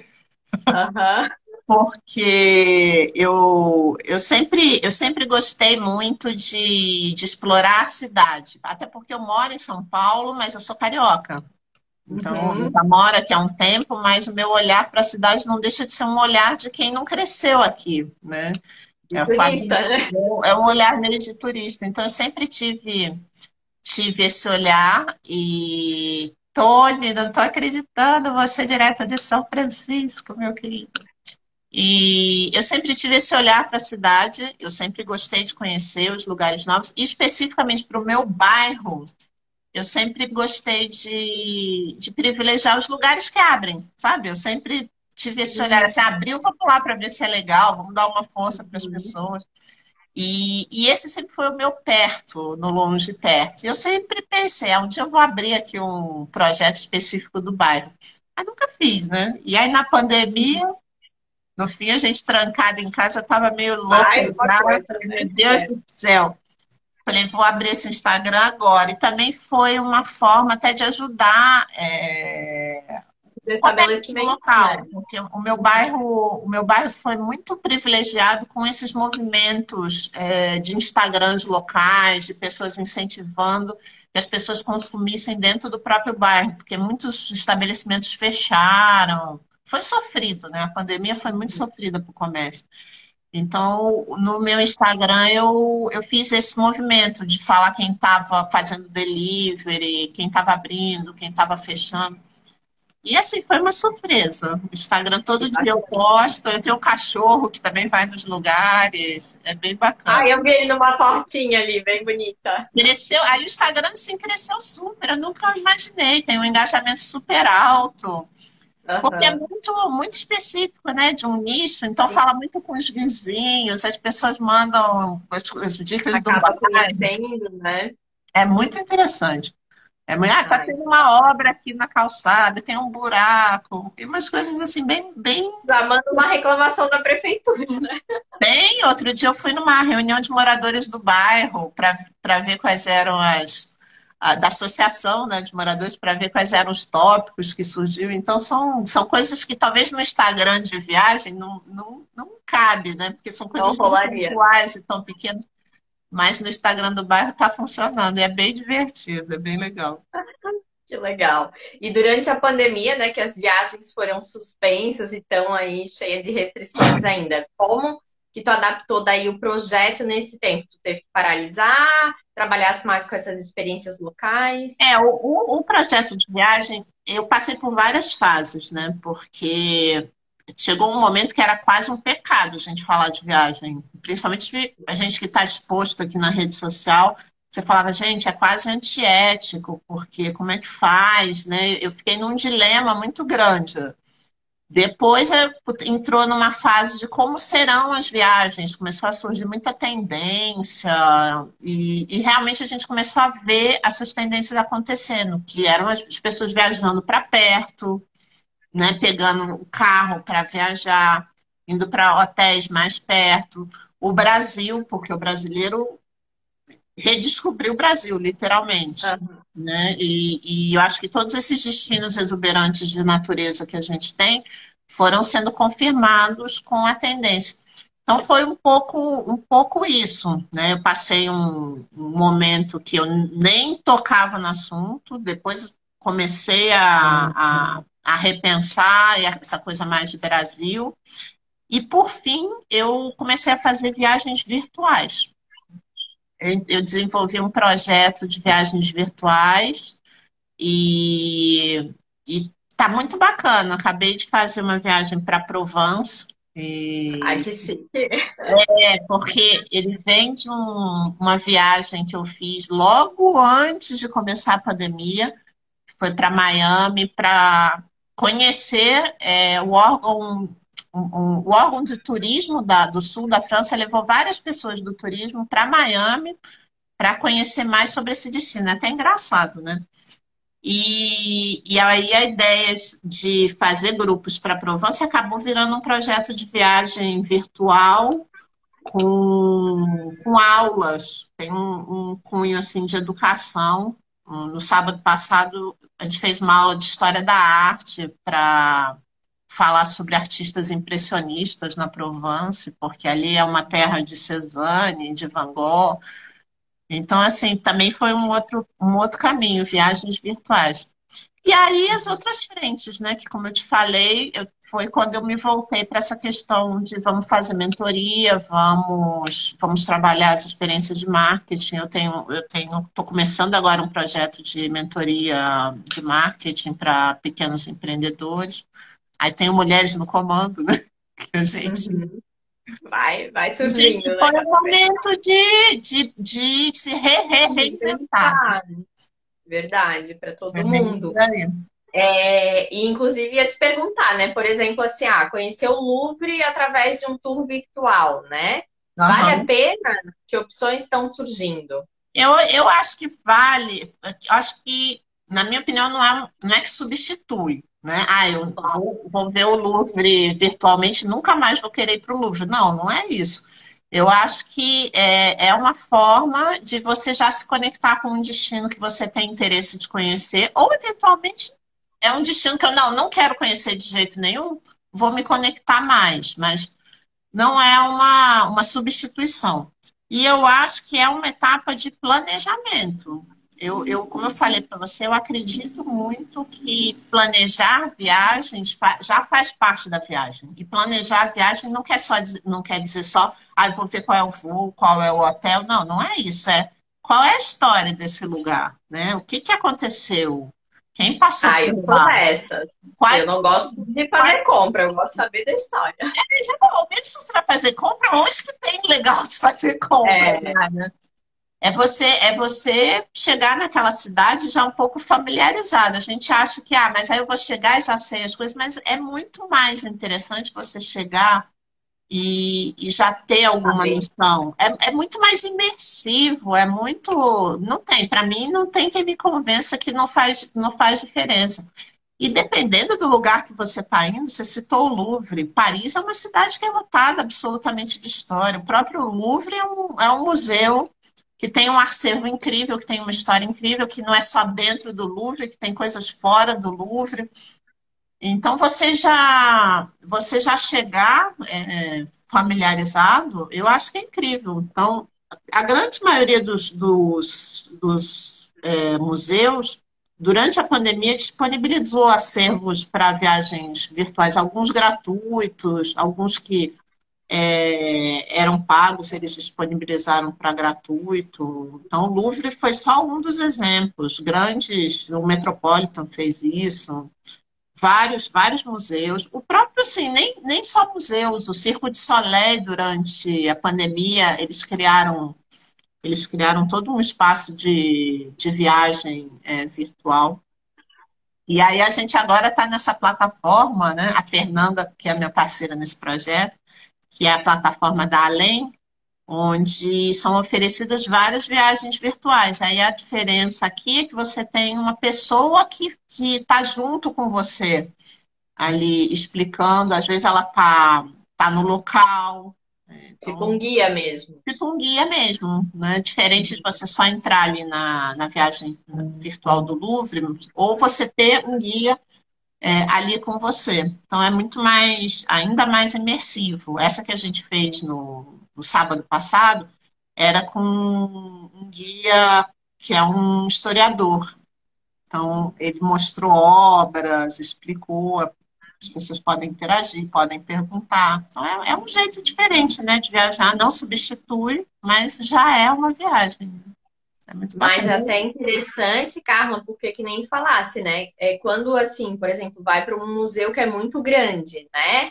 Speaker 3: Aham.
Speaker 2: Porque eu sempre gostei muito de explorar a cidade. Até porque eu moro em São Paulo, mas eu sou carioca. Então, eu
Speaker 3: Uhum.
Speaker 2: já moro aqui há um tempo, mas o meu olhar para a cidade não deixa de ser um olhar de quem não cresceu aqui, né?
Speaker 3: De
Speaker 2: É quase
Speaker 3: turista, né?
Speaker 2: um olhar meio de turista. Então, eu sempre tive esse olhar e Tony, não estou acreditando, você é direto de São Francisco, meu querido. E eu sempre tive esse olhar para a cidade, eu sempre gostei de conhecer os lugares novos, e especificamente para o meu bairro, eu sempre gostei de privilegiar os lugares que abrem, sabe? Eu sempre tive esse olhar assim, abriu, vamos lá para ver se é legal, vamos dar uma força para as
Speaker 3: Uhum.
Speaker 2: pessoas. E esse sempre foi o meu perto, no longe e perto. E eu sempre pensei, um dia eu vou abrir aqui um projeto específico do bairro. Aí nunca fiz, né? E aí na pandemia, no fim, a gente trancada em casa, estava meio louca
Speaker 3: Mais uma
Speaker 2: já.
Speaker 3: coisa,
Speaker 2: Falei, meu
Speaker 3: né?
Speaker 2: Deus
Speaker 3: É,
Speaker 2: do céu. Falei, vou abrir esse Instagram agora. E também foi uma forma até de ajudar
Speaker 3: dos
Speaker 2: comércio
Speaker 3: estabelecimentos, né?
Speaker 2: local, porque o meu bairro foi muito privilegiado com esses movimentos de Instagrams locais, de pessoas incentivando que as pessoas consumissem dentro do próprio bairro, porque muitos estabelecimentos fecharam. Foi sofrido, né? A pandemia foi muito sofrida para o comércio. Então, no meu Instagram, eu fiz esse movimento de falar quem estava fazendo delivery, quem estava abrindo, quem estava fechando. E assim, foi uma surpresa. O Instagram
Speaker 3: Que
Speaker 2: todo dia eu
Speaker 3: bacana.
Speaker 2: posto, eu tenho um cachorro que também vai nos lugares, é bem
Speaker 3: Ah,
Speaker 2: bacana.
Speaker 3: eu vi ele numa portinha ali, bem bonita.
Speaker 2: Cresceu, aí o Instagram sim cresceu super, eu nunca imaginei, tem um engajamento super alto, porque é
Speaker 3: Aham.
Speaker 2: muito, muito específico, né, de um nicho, então fala muito com os vizinhos, as pessoas mandam as dicas do
Speaker 3: Acaba
Speaker 2: bairro,
Speaker 3: conhecendo, né?
Speaker 2: é muito interessante. Tá
Speaker 3: Ai,
Speaker 2: tendo uma obra aqui na calçada, tem um buraco, tem umas coisas assim bem.
Speaker 3: já manda uma reclamação da prefeitura, né?
Speaker 2: Tem, outro dia eu fui numa reunião de moradores do bairro para ver quais eram da associação, né, de moradores, para ver quais eram os tópicos que surgiu. Então, são coisas que talvez no Instagram de viagem não cabe, né? Porque são
Speaker 3: Não
Speaker 2: coisas tão
Speaker 3: rolaria.
Speaker 2: pontuais e tão pequenas, mas no Instagram do bairro está funcionando e é bem divertido, é bem legal.
Speaker 3: Que legal. E durante a pandemia, né, que as viagens foram suspensas e estão aí cheias de restrições ainda, como que tu adaptou daí o projeto nesse tempo? Tu teve que paralisar, trabalhasse mais com essas experiências locais?
Speaker 2: O projeto de viagem, eu passei por várias fases, né? Porque chegou um momento que era quase um pecado a gente falar de viagem, principalmente a gente que está exposto aqui na rede social. Você falava, gente, é quase antiético, porque como é que faz, né? Eu fiquei num dilema muito grande. Depois entrou numa fase de como serão as viagens, começou a surgir muita tendência, e realmente a gente começou a ver essas tendências acontecendo, que eram as pessoas viajando para perto, né, pegando o carro para viajar, indo para hotéis mais perto. O Brasil, porque o brasileiro redescobriu o Brasil, literalmente.
Speaker 3: Aham.
Speaker 2: Né? E eu acho que todos esses destinos exuberantes de natureza que a gente tem foram sendo confirmados com a tendência. Então foi um pouco isso, né? Eu passei um momento que eu nem tocava no assunto, depois comecei a repensar essa coisa mais de Brasil, e por fim eu comecei a fazer viagens virtuais. Eu desenvolvi um projeto de viagens virtuais e está muito bacana. Acabei de fazer uma viagem para Provence,
Speaker 3: Ai,
Speaker 2: e
Speaker 3: que chique.
Speaker 2: porque ele vem de uma viagem que eu fiz logo antes de começar a pandemia, que foi para Miami para conhecer o órgão de turismo do sul da França levou várias pessoas do turismo para Miami para conhecer mais sobre esse destino. É até engraçado, né? E aí a ideia de fazer grupos para Provence acabou virando um projeto de viagem virtual com aulas. Tem um cunho assim de educação. No sábado passado a gente fez uma aula de história da arte para falar sobre artistas impressionistas na Provence, porque ali é uma terra de Cézanne, de Van Gogh. Então, assim, também foi um outro caminho, viagens virtuais. E aí as outras frentes, né? Que como eu te falei, foi quando eu me voltei para essa questão de vamos fazer mentoria, vamos trabalhar as experiências de marketing. Estou começando agora um projeto de mentoria de marketing para pequenos empreendedores. Aí tenho mulheres no comando, né? Que a gente
Speaker 3: Uhum. Vai
Speaker 2: Gente,
Speaker 3: surgindo, né?
Speaker 2: foi um
Speaker 3: Cada vez
Speaker 2: momento de se reinventar.
Speaker 3: mais. Verdade, para
Speaker 2: É
Speaker 3: todo
Speaker 2: bem
Speaker 3: mundo.
Speaker 2: por aí.
Speaker 3: E inclusive ia te perguntar, né? Por exemplo, assim, conhecer o Louvre através de um tour virtual, né? Vale a
Speaker 2: Aham.
Speaker 3: pena? Que opções estão surgindo?
Speaker 2: Eu acho que vale, eu acho que, na minha opinião, não é que substitui. né? Ah, eu vou ver o Louvre virtualmente, nunca mais vou querer ir para o Louvre. Não, não é isso. Eu acho que é uma forma de você já se conectar com um destino que você tem interesse de conhecer, ou eventualmente é um destino que eu não quero conhecer de jeito nenhum, vou me conectar mais, mas não é uma substituição. E eu acho que é uma etapa de planejamento. Como eu falei para você, eu acredito muito que planejar viagens já faz parte da viagem. E planejar a viagem não quer dizer só, eu vou ver qual é o voo, qual é o hotel. Não, não é isso. É qual é a história desse lugar, né? O que aconteceu? Quem passou
Speaker 3: Ah,
Speaker 2: por
Speaker 3: eu sou
Speaker 2: lá?
Speaker 3: dessas. Eu
Speaker 2: Quais,
Speaker 3: não gosto de
Speaker 2: quais
Speaker 3: fazer compra, eu gosto de saber da história.
Speaker 2: Principalmente se você vai fazer compra, onde que tem legal de fazer compra,
Speaker 3: É,
Speaker 2: né? É você chegar naquela cidade já um pouco familiarizado. A gente acha que, mas aí eu vou chegar e já sei as coisas, mas é muito mais interessante você chegar e já ter alguma
Speaker 3: saber.
Speaker 2: noção. É muito mais imersivo, é muito. Não tem, para mim, não tem quem me convença que não faz diferença. E dependendo do lugar que você está indo, você citou o Louvre. Paris é uma cidade que é lotada absolutamente de história. O próprio Louvre é um museu que tem um acervo incrível, que tem uma história incrível, que não é só dentro do Louvre, que tem coisas fora do Louvre. Então, você já chegar familiarizado, eu acho que é incrível. Então, a grande maioria dos museus, durante a pandemia, disponibilizou acervos para viagens virtuais, alguns gratuitos, alguns que eram pagos, eles disponibilizaram para gratuito. Então, o Louvre foi só um dos exemplos. Grandes, o Metropolitan fez isso. Vários museus. O próprio, assim, nem só museus. O Circo de Soleil, durante a pandemia, eles criaram todo um espaço de viagem virtual. E aí a gente agora está nessa plataforma, né? A Fernanda, que é a minha parceira nesse projeto, que é a plataforma da Além, onde são oferecidas várias viagens virtuais. Aí a diferença aqui é que você tem uma pessoa que está junto com você ali explicando, às vezes ela tá no local,
Speaker 3: Tipo
Speaker 2: então
Speaker 3: um guia mesmo.
Speaker 2: tipo um guia mesmo, né? Diferente de você só entrar ali na viagem virtual do Louvre, ou você ter um guia ali com você. Então é muito mais, ainda mais imersivo. Essa que a gente fez no sábado passado era com um guia que é um historiador. Então, ele mostrou obras, explicou, as pessoas podem interagir, podem perguntar. Então, é um jeito diferente, né, de viajar. Não substitui, mas já é uma viagem. É muito
Speaker 3: Mas é
Speaker 2: bacana.
Speaker 3: até interessante, Carla, porque que nem falasse, né? É quando, assim, por exemplo, vai para um museu que é muito grande, né?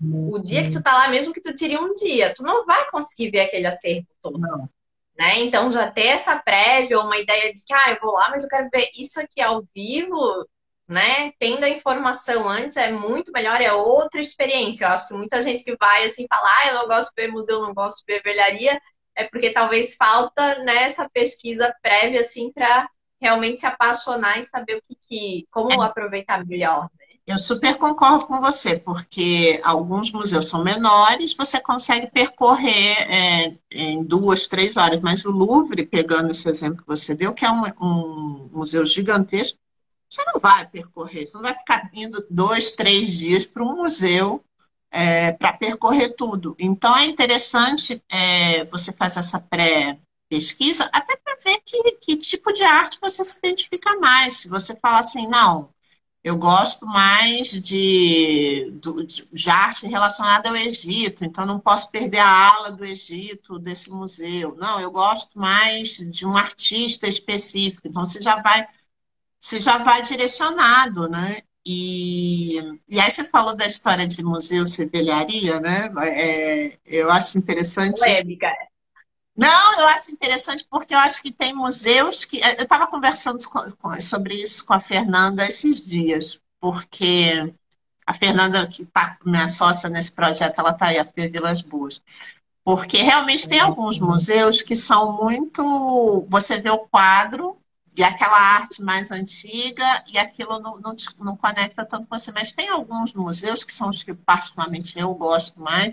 Speaker 3: O dia que tu tá lá, mesmo que tu tire um dia, tu não vai conseguir ver aquele acervo todo,
Speaker 2: Não.
Speaker 3: né? Então já ter essa prévia, ou uma ideia de que, eu vou lá, mas eu quero ver isso aqui ao vivo, né? Tendo a informação antes é muito melhor, é outra experiência. Eu acho que muita gente que vai assim falar, eu não gosto de ver museu, não gosto de ver velharia, é porque talvez falta nessa pesquisa prévia assim para realmente se apaixonar e saber como aproveitar melhor.
Speaker 2: Eu super concordo com você, porque alguns museus são menores, você consegue percorrer em 2, 3 horas, mas o Louvre, pegando esse exemplo que você deu, que é um museu gigantesco, você não vai percorrer, você não vai ficar indo 2, 3 dias para um museu para percorrer tudo. Então é interessante você fazer essa pré-pesquisa, até para ver que tipo de arte você se identifica mais. Se você falar assim, não. Eu gosto mais de arte relacionada ao Egito, então não posso perder a ala do Egito desse museu. Não, eu gosto mais de um artista específico, então você já vai direcionado, né? E aí você falou da história de museu cervejaria, né? Eu acho interessante.
Speaker 3: Polêmica.
Speaker 2: Não, eu acho interessante porque eu acho que tem museus que. Eu estava conversando sobre isso com a Fernanda esses dias, porque a Fernanda, que está minha sócia nesse projeto, ela está aí, a Fê Vilas Boas. Porque realmente tem alguns museus que são muito. Você vê o quadro e aquela arte mais antiga, e aquilo não conecta tanto com você. Mas tem alguns museus, que são os que particularmente eu gosto mais,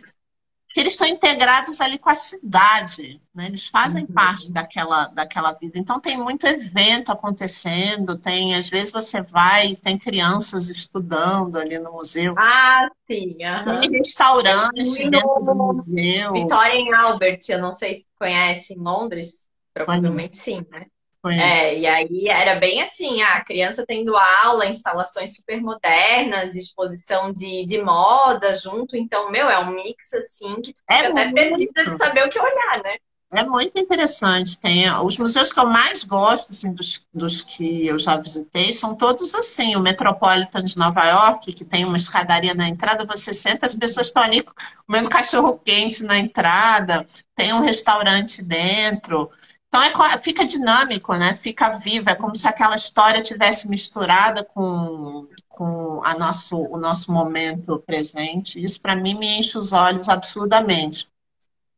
Speaker 2: que eles estão integrados ali com a cidade, né? Eles fazem parte daquela vida. Então tem muito evento acontecendo, às vezes você vai e tem crianças estudando ali no museu,
Speaker 3: Ah, sim,
Speaker 2: tem
Speaker 3: aham. Eu
Speaker 2: restaurante
Speaker 3: fui
Speaker 2: dentro do
Speaker 3: no
Speaker 2: museu.
Speaker 3: Victoria and Albert, eu não sei se tu conhece, em Londres.
Speaker 2: Conheço,
Speaker 3: Provavelmente sim, né?
Speaker 2: conheço.
Speaker 3: É, e aí era bem assim, a criança tendo aula, instalações super modernas, exposição de moda junto. Então, meu, é um mix assim que tu
Speaker 2: É
Speaker 3: fica até perdida de
Speaker 2: muito.
Speaker 3: saber o que olhar, né?
Speaker 2: É muito interessante. Tem os museus que eu mais gosto, assim, dos que eu já visitei, são todos assim. O Metropolitan de Nova York, que tem uma escadaria na entrada, você senta, as pessoas estão ali comendo cachorro-quente na entrada, tem um restaurante dentro. Então fica dinâmico, né? Fica vivo. É como se aquela história tivesse misturada com o nosso momento presente. Isso, para mim, me enche os olhos absurdamente.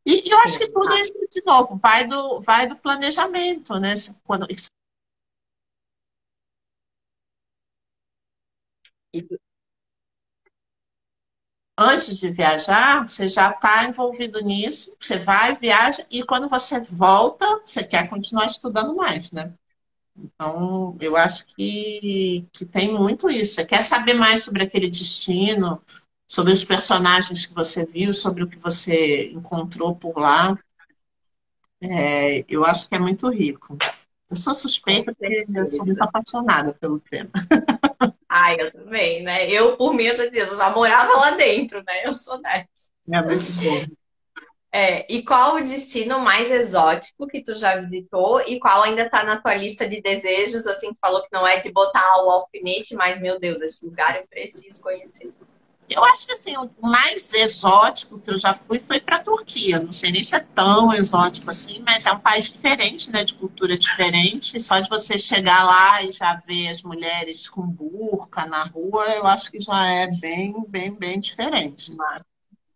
Speaker 2: E eu acho que
Speaker 3: Sim.
Speaker 2: tudo isso, de novo, vai do planejamento, né?
Speaker 3: E
Speaker 2: Antes de viajar, você já está envolvido nisso, você vai, viaja, e quando você volta, você quer continuar estudando mais, né? Então, eu acho que tem muito isso. Você quer saber mais sobre aquele destino, sobre os personagens que você viu, sobre o que você encontrou por lá. Eu acho que é muito rico. Eu sou
Speaker 3: com
Speaker 2: suspeita porque eu sou muito
Speaker 3: certeza.
Speaker 2: apaixonada pelo tema.
Speaker 3: Ai, eu também, né? Eu, por mim, eu já morava lá dentro, né? Eu sou dessa.
Speaker 2: É muito bom.
Speaker 3: É, e qual o destino mais exótico que tu já visitou e qual ainda tá na tua lista de desejos? Assim, tu falou que não é de botar o alfinete, mas, meu Deus, esse lugar eu preciso conhecer.
Speaker 2: Eu acho que assim, o mais exótico que eu já fui foi para a Turquia. Não sei nem se é tão exótico assim, mas é um país diferente, né, de cultura diferente. Só de você chegar lá e já ver as mulheres com burca na rua, eu acho que já é bem, bem, bem diferente.
Speaker 3: Mas,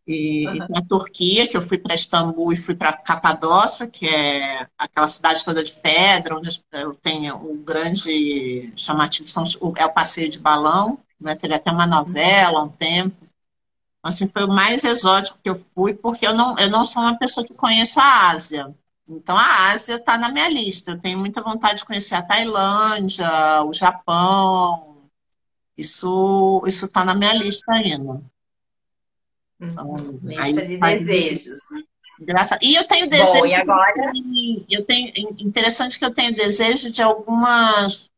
Speaker 2: E na Turquia, que eu fui para Istambul e fui para Capadócia, que é aquela cidade toda de pedra, onde eu tenho o grande chamativo é o passeio de balão, né? Teve até uma novela há um tempo. Assim, foi o mais exótico que eu fui, porque eu não sou uma pessoa que conheço a Ásia. Então, a Ásia está na minha lista. Eu tenho muita vontade de conhecer a Tailândia, o Japão. Isso está na minha lista ainda. Então,
Speaker 3: lista
Speaker 2: aí
Speaker 3: de
Speaker 2: faz
Speaker 3: desejos.
Speaker 2: graça. E eu tenho
Speaker 3: Bom,
Speaker 2: desejo,
Speaker 3: e agora?
Speaker 2: eu tenho, interessante que eu tenho desejo de algumas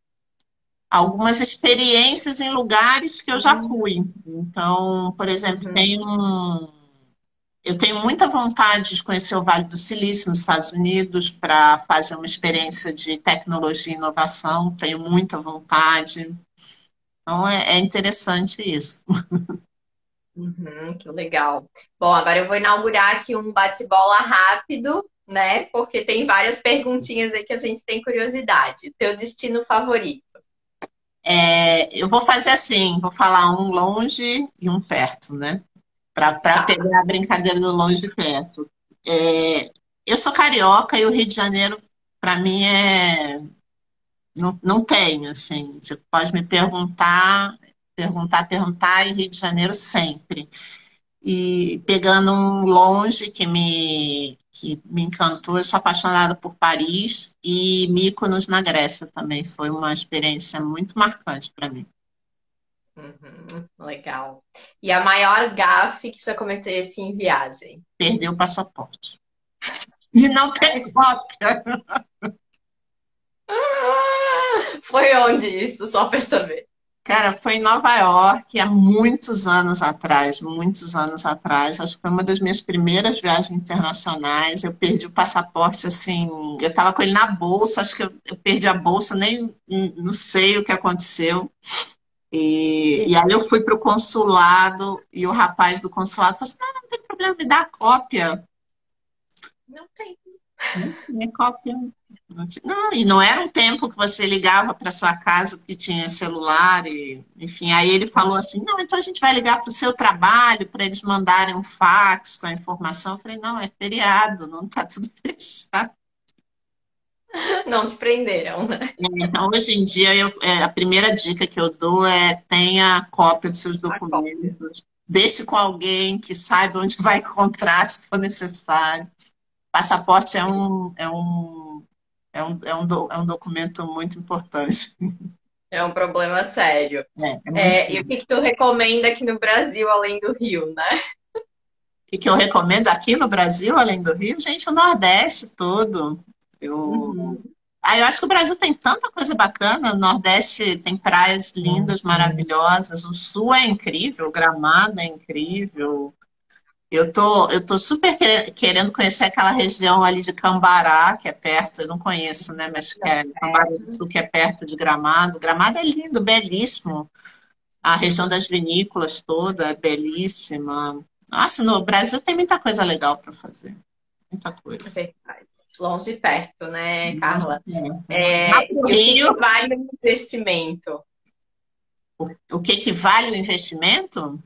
Speaker 2: experiências em lugares que eu já fui. Então, por exemplo,
Speaker 3: Uhum.
Speaker 2: eu tenho muita vontade de conhecer o Vale do Silício, nos Estados Unidos, para fazer uma experiência de tecnologia e inovação. Tenho muita vontade. Então, é interessante isso.
Speaker 3: Que legal. Bom, agora eu vou inaugurar aqui um bate-bola rápido, né? Porque tem várias perguntinhas aí que a gente tem curiosidade. Teu destino favorito?
Speaker 2: Eu vou fazer assim, vou falar um longe e um perto, né? Para
Speaker 3: Tá.
Speaker 2: pegar a brincadeira do longe e perto. É, eu sou carioca e o Rio de Janeiro, para mim, não tem, assim. Você pode me perguntar, e Rio de Janeiro sempre. E pegando um longe que me encantou, eu sou apaixonada por Paris e Mykonos na Grécia também. Foi uma experiência muito marcante para mim.
Speaker 3: Legal. E a maior gafe que já cometesse em viagem?
Speaker 2: Perder o passaporte. E não ter cópia.
Speaker 3: Foi onde isso? Só pra saber.
Speaker 2: Cara, foi em Nova York há muitos anos atrás, muitos anos atrás. Acho que foi uma das minhas primeiras viagens internacionais. Eu perdi o passaporte, assim, eu estava com ele na bolsa, acho que eu perdi a bolsa, nem não sei o que aconteceu. E aí eu fui para o consulado e o rapaz do consulado falou assim: não, não tem problema, me dá a cópia.
Speaker 3: Não tem.
Speaker 2: Não tinha cópia. Não, e não era um tempo que você ligava para sua casa porque tinha celular e, enfim, aí ele falou assim, não, então a gente vai ligar para o seu trabalho para eles mandarem um fax com a informação. Eu falei, não, é feriado, não está tudo fechado.
Speaker 3: Não te prenderam, né?
Speaker 2: Então, hoje em dia, a primeira dica que eu dou é tenha cópia dos seus
Speaker 3: A cópia.
Speaker 2: documentos, deixe com alguém que saiba onde vai encontrar, se for necessário. Passaporte é um documento muito importante.
Speaker 3: É um problema sério.
Speaker 2: É muito
Speaker 3: E o
Speaker 2: sério.
Speaker 3: que tu recomenda aqui no Brasil, além do Rio, né?
Speaker 2: O que eu recomendo aqui no Brasil, além do Rio, gente, o Nordeste todo. Eu,
Speaker 3: Uhum.
Speaker 2: eu acho que o Brasil tem tanta coisa bacana. O Nordeste tem praias lindas, maravilhosas. O Sul é incrível, o Gramado é incrível. Eu tô super querendo conhecer aquela região ali de Cambará, que é perto, eu não conheço, né? Mas que é Cambará do Sul, que é perto de Gramado. Gramado é lindo, belíssimo. A região das vinícolas toda é belíssima. Nossa, no Brasil tem muita coisa legal para fazer. Muita
Speaker 3: É
Speaker 2: coisa.
Speaker 3: verdade. Longe e perto, né,
Speaker 2: Nossa,
Speaker 3: Carla?
Speaker 2: lá pro
Speaker 3: E o que
Speaker 2: Rio,
Speaker 3: vale o investimento?
Speaker 2: o que que vale o investimento?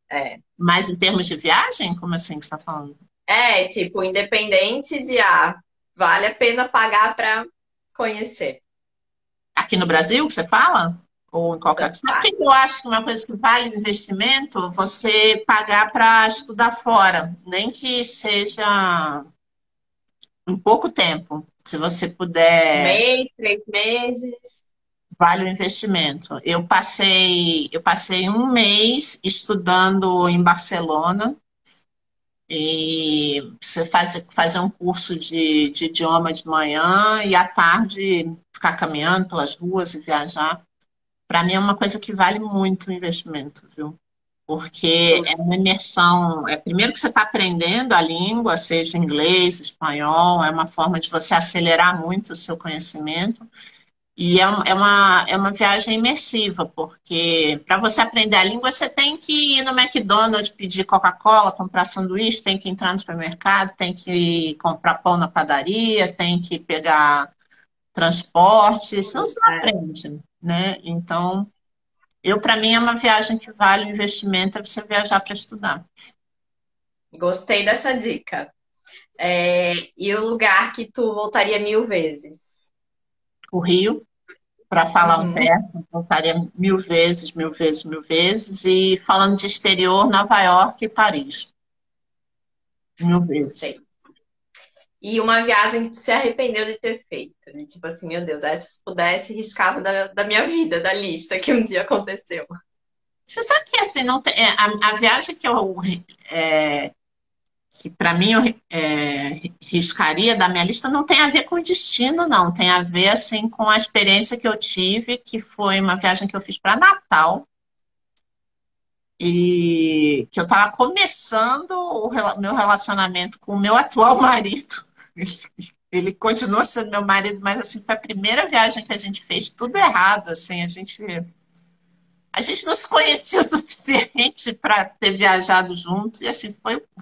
Speaker 3: É.
Speaker 2: Mas em termos de viagem? Como assim que você está falando?
Speaker 3: Tipo, independente de vale a pena pagar para conhecer.
Speaker 2: Aqui no Brasil, que você fala? Ou em qualquer.
Speaker 3: Tanto
Speaker 2: Sabe o
Speaker 3: faz.
Speaker 2: que eu acho que uma coisa que vale o investimento? Você pagar para estudar fora, nem que seja em pouco tempo. Se você
Speaker 3: Um
Speaker 2: puder,
Speaker 3: mês, 3 meses.
Speaker 2: vale o investimento. Eu passei um mês estudando em Barcelona e você fazer um curso de idioma de manhã e à tarde ficar caminhando pelas ruas e viajar. Para mim é uma coisa que vale muito o investimento, viu? Porque é uma imersão. Primeiro que você está aprendendo a língua, seja inglês, espanhol, é uma forma de você acelerar muito o seu conhecimento. E é uma viagem imersiva, porque para você aprender a língua, você tem que ir no McDonald's pedir Coca-Cola, comprar sanduíche, tem que entrar no supermercado, tem que comprar pão na padaria, tem que pegar transporte, senão você não
Speaker 3: É.
Speaker 2: aprende, né? Então, para mim, é uma viagem que vale o investimento, é você viajar para estudar.
Speaker 3: Gostei dessa dica. E o lugar que tu voltaria 1000 vezes?
Speaker 2: O Rio, para falar um
Speaker 3: Uhum.
Speaker 2: perto, voltaria mil vezes, mil vezes, mil vezes. E falando de exterior, Nova York e Paris, mil vezes.
Speaker 3: Sei. E uma viagem que tu se arrependeu de ter feito? De tipo assim, meu Deus, essa se pudesse, riscava da minha vida, da lista que um dia aconteceu.
Speaker 2: Você sabe que assim, não tem, a viagem que para mim eu riscaria da minha lista não tem a ver com o destino, não. Tem a ver assim com a experiência que eu tive, que foi uma viagem que eu fiz para Natal e que eu estava começando meu relacionamento com o meu atual marido. Ele continua sendo meu marido, mas assim foi a primeira viagem que a gente fez tudo errado, assim, a gente não se conhecia o suficiente para ter viajado junto, e assim,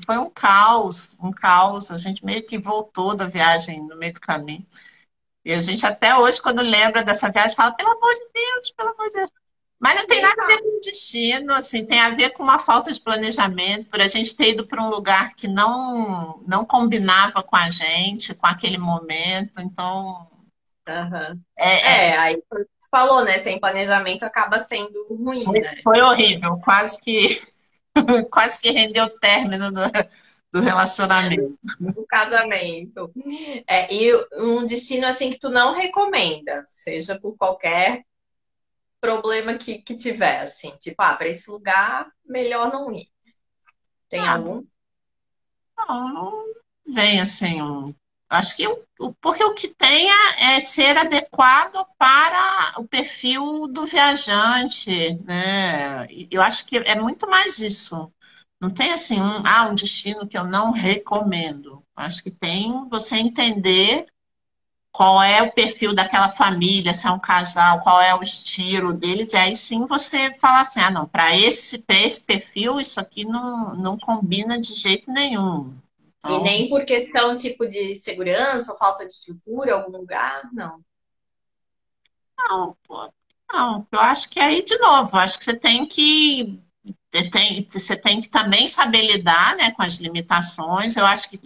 Speaker 2: foi um caos, um caos. A gente meio que voltou da viagem no meio do caminho. E a gente até hoje, quando lembra dessa viagem, fala, pelo amor de Deus, pelo amor de Deus. Mas não tem
Speaker 3: Nem
Speaker 2: nada a ver
Speaker 3: fala.
Speaker 2: com o destino, assim, tem a ver com uma falta de planejamento, por a gente ter ido para um lugar que não combinava com a gente, com aquele momento. Então,
Speaker 3: Aham.
Speaker 2: é, é,
Speaker 3: Aí tu falou, né? Sem planejamento acaba sendo ruim, né?
Speaker 2: foi horrível, quase que rendeu o término do relacionamento.
Speaker 3: O casamento. E um destino assim que tu não recomenda, seja por qualquer problema que tiver, assim, tipo, para esse lugar, melhor não ir. Tem
Speaker 2: Ah,
Speaker 3: algum?
Speaker 2: não vem assim acho que porque o que tem é ser adequado para o perfil do viajante, né? E eu acho que é muito mais isso. Não tem assim um destino que eu não recomendo. Acho que tem você entender qual é o perfil daquela família, se é um casal, qual é o estilo deles, e aí sim você falar assim, não, para esse perfil, isso aqui não combina de jeito nenhum.
Speaker 3: E
Speaker 2: Então,
Speaker 3: nem por questão tipo de segurança ou falta de estrutura, algum lugar, não.
Speaker 2: não, pô, não, eu acho que aí, de novo, eu acho que você tem que também saber lidar, né, com as limitações. Eu acho que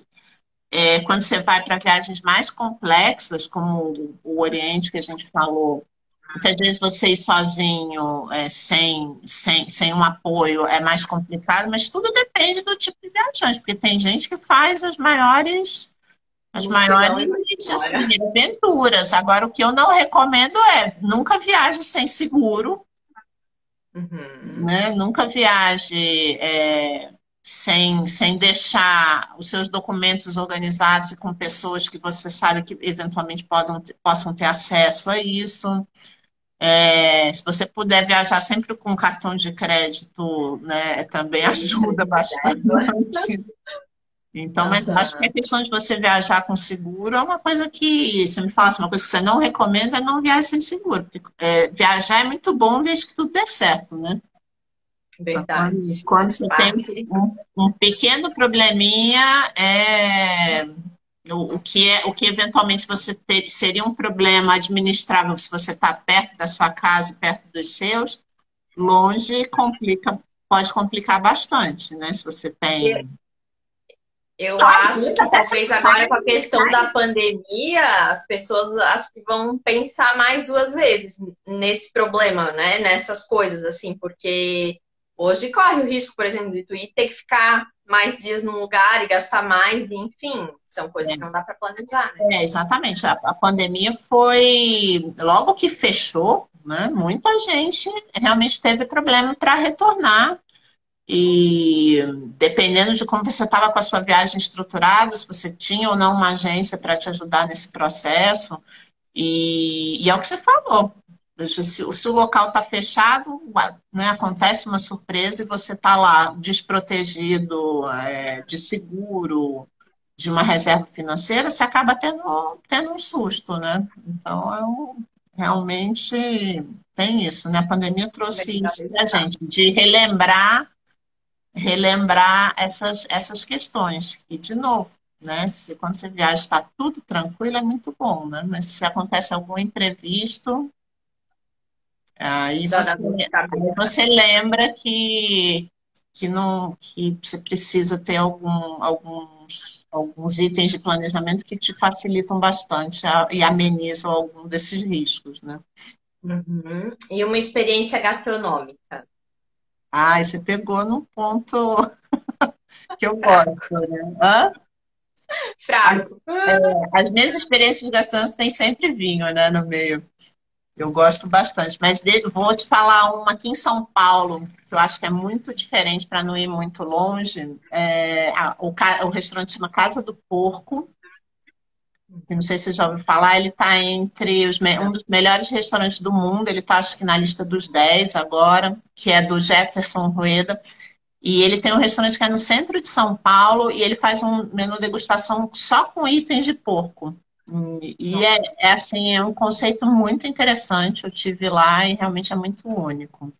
Speaker 2: quando você vai para viagens mais complexas, como o Oriente que a gente falou, muitas vezes você ir sozinho, sem um apoio, é mais complicado, mas tudo depende do tipo de viajante, porque tem gente que faz as
Speaker 3: Mochilão e
Speaker 2: maiores
Speaker 3: vai
Speaker 2: assim,
Speaker 3: embora.
Speaker 2: aventuras. Agora, o que eu não recomendo é nunca viaje sem seguro,
Speaker 3: Uhum.
Speaker 2: né? Nunca viaje sem deixar os seus documentos organizados e com pessoas que você sabe que eventualmente possam ter acesso a isso. Se você puder viajar sempre com cartão de crédito, né, também
Speaker 3: Isso,
Speaker 2: ajuda
Speaker 3: reserva.
Speaker 2: bastante. Então, mas eu acho que a
Speaker 3: Aham.
Speaker 2: questão de você viajar com seguro é uma coisa que, você me fala assim, uma coisa que você não recomenda é não viajar sem seguro. Porque, viajar é muito bom desde que tudo dê certo, né? Então, Quando,
Speaker 3: Verdade.
Speaker 2: quando
Speaker 3: Faz
Speaker 2: você tem
Speaker 3: parte.
Speaker 2: um pequeno probleminha, o que eventualmente seria um problema administrável se você está perto da sua casa, perto dos seus, longe pode complicar bastante, né? Se você tem.
Speaker 3: Eu
Speaker 2: Às
Speaker 3: acho
Speaker 2: vezes
Speaker 3: que
Speaker 2: até se
Speaker 3: talvez agora com a questão da pandemia, as pessoas acho que vão pensar mais duas vezes nesse problema, né? Nessas coisas, assim, porque hoje corre o risco, por exemplo, de tu ir ter que ficar mais dias num lugar e gastar mais, e, enfim, são coisas que não dá para planejar, né?
Speaker 2: exatamente. A pandemia foi logo que fechou, né? Muita gente realmente teve problema para retornar. E dependendo de como você estava com a sua viagem estruturada, se você tinha ou não uma agência para te ajudar nesse processo, e é o que você falou. Se o local está fechado, né, acontece uma surpresa e você está lá desprotegido, de seguro, de uma reserva financeira, você acaba tendo um susto, né? Então, realmente tem isso, né? A pandemia trouxe isso para a gente, de relembrar essas questões. E, de novo, né? Quando você viaja está tudo tranquilo, é muito bom, né? Mas se acontece algum imprevisto, aí
Speaker 3: Já
Speaker 2: você,
Speaker 3: dá dor de
Speaker 2: aí
Speaker 3: cabeça.
Speaker 2: você lembra que você precisa ter alguns itens de planejamento que te facilitam bastante e amenizam algum desses riscos, né?
Speaker 3: Uhum. E uma experiência gastronômica.
Speaker 2: Ah, você pegou num ponto que eu gosto,
Speaker 3: Fraco.
Speaker 2: né? Hã?
Speaker 3: Fraco.
Speaker 2: As minhas experiências gastronômicas têm sempre vinho, né, no meio. Eu gosto bastante, mas vou te falar uma aqui em São Paulo, que eu acho que é muito diferente para não ir muito longe. O restaurante chama Casa do Porco, que não sei se você já ouviu falar, ele está entre um dos melhores restaurantes do mundo, ele está acho que na lista dos 10 agora, que é do Jefferson Rueda. E ele tem um restaurante que é no centro de São Paulo e ele faz um menu degustação só com itens de porco. E assim, é um conceito muito interessante. Eu tive lá e realmente é muito único.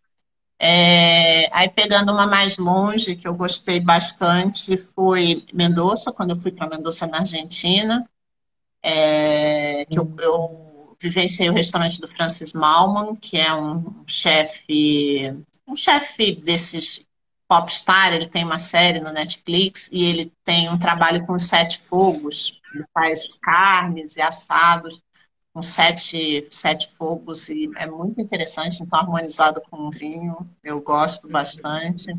Speaker 2: Aí pegando uma mais longe, que eu gostei bastante, foi Mendoza, quando eu fui para Mendoza, na Argentina, que eu vivenciei o restaurante do Francis Mallmann, que é um chefe desses popstar. Ele tem uma série no Netflix e ele tem um trabalho com 7 fogos. Ele faz carnes e assados com sete fogos e é muito interessante, então harmonizado com vinho, eu gosto bastante.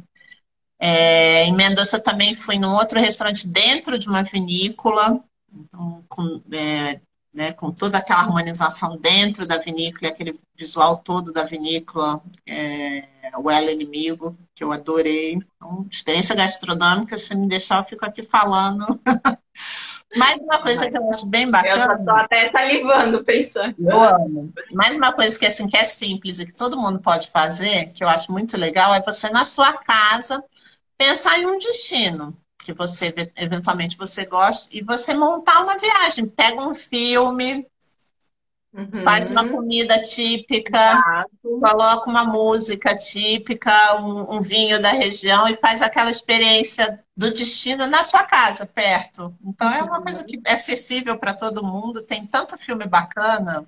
Speaker 2: Em Mendoza também fui num outro restaurante dentro de uma vinícola, então, com toda aquela harmonização dentro da vinícola, aquele visual todo da vinícola, o El Inimigo, que eu adorei. Então, experiência gastronômica, se me deixar, eu fico aqui falando. Mais uma coisa
Speaker 3: Ai,
Speaker 2: que eu acho bem
Speaker 3: eu já tô
Speaker 2: bacana,
Speaker 3: até salivando pensando.
Speaker 2: eu amo. Mais uma coisa que, assim, que é simples e que todo mundo pode fazer, que eu acho muito legal, é você, na sua casa, pensar em um destino que você eventualmente você gosta e você montar uma viagem. Pega um filme, faz uma
Speaker 3: Uhum.
Speaker 2: comida típica,
Speaker 3: Exato.
Speaker 2: coloca uma música típica, um vinho da região e faz aquela experiência do destino na sua casa, perto. Então é uma coisa que é acessível para todo mundo, tem tanto filme bacana.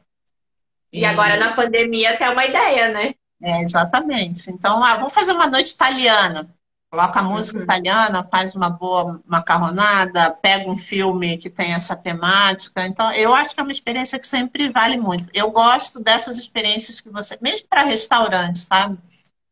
Speaker 3: E agora
Speaker 2: E
Speaker 3: na pandemia até uma ideia, né?
Speaker 2: exatamente. Então, vamos fazer uma noite italiana. Coloca música
Speaker 3: Uhum.
Speaker 2: italiana, faz uma boa macarronada, pega um filme que tem essa temática. Então, eu acho que é uma experiência que sempre vale muito. Eu gosto dessas experiências que você, mesmo para restaurante, sabe?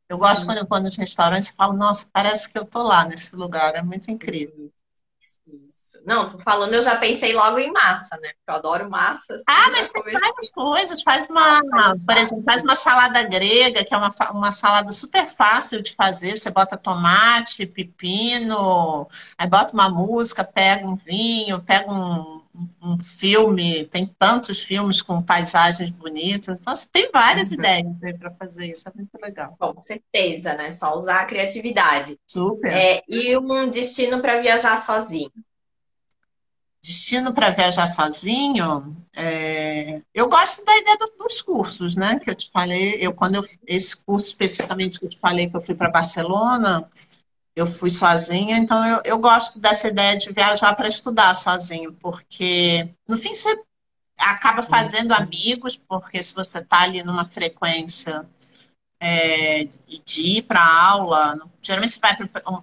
Speaker 2: Eu gosto
Speaker 3: Sim.
Speaker 2: quando eu vou nos restaurantes e falo, nossa, parece que eu tô lá nesse lugar, é muito incrível.
Speaker 3: Isso, isso. Não, tô falando, eu já pensei logo em massa, né? Porque eu adoro massa,
Speaker 2: Ah,
Speaker 3: assim, já
Speaker 2: mas tem
Speaker 3: comecei
Speaker 2: várias coisas.
Speaker 3: a
Speaker 2: Por exemplo, faz uma salada grega, que é uma salada super fácil de fazer. Você bota tomate, pepino, aí bota uma música, pega um vinho, pega um filme. Tem tantos filmes com paisagens bonitas. Então, você tem várias
Speaker 3: Uhum.
Speaker 2: ideias aí para fazer isso. É muito legal.
Speaker 3: Com certeza, né? Só usar a criatividade.
Speaker 2: Super.
Speaker 3: É, e um destino para viajar sozinho.
Speaker 2: Destino para viajar sozinho, eu gosto da ideia dos cursos, né? Que eu te falei, esse curso especificamente que eu te falei que eu fui para Barcelona, eu fui sozinha, então eu gosto dessa ideia de viajar para estudar sozinho, porque no fim você acaba fazendo amigos, porque se você está ali numa frequência de ir para aula, geralmente você vai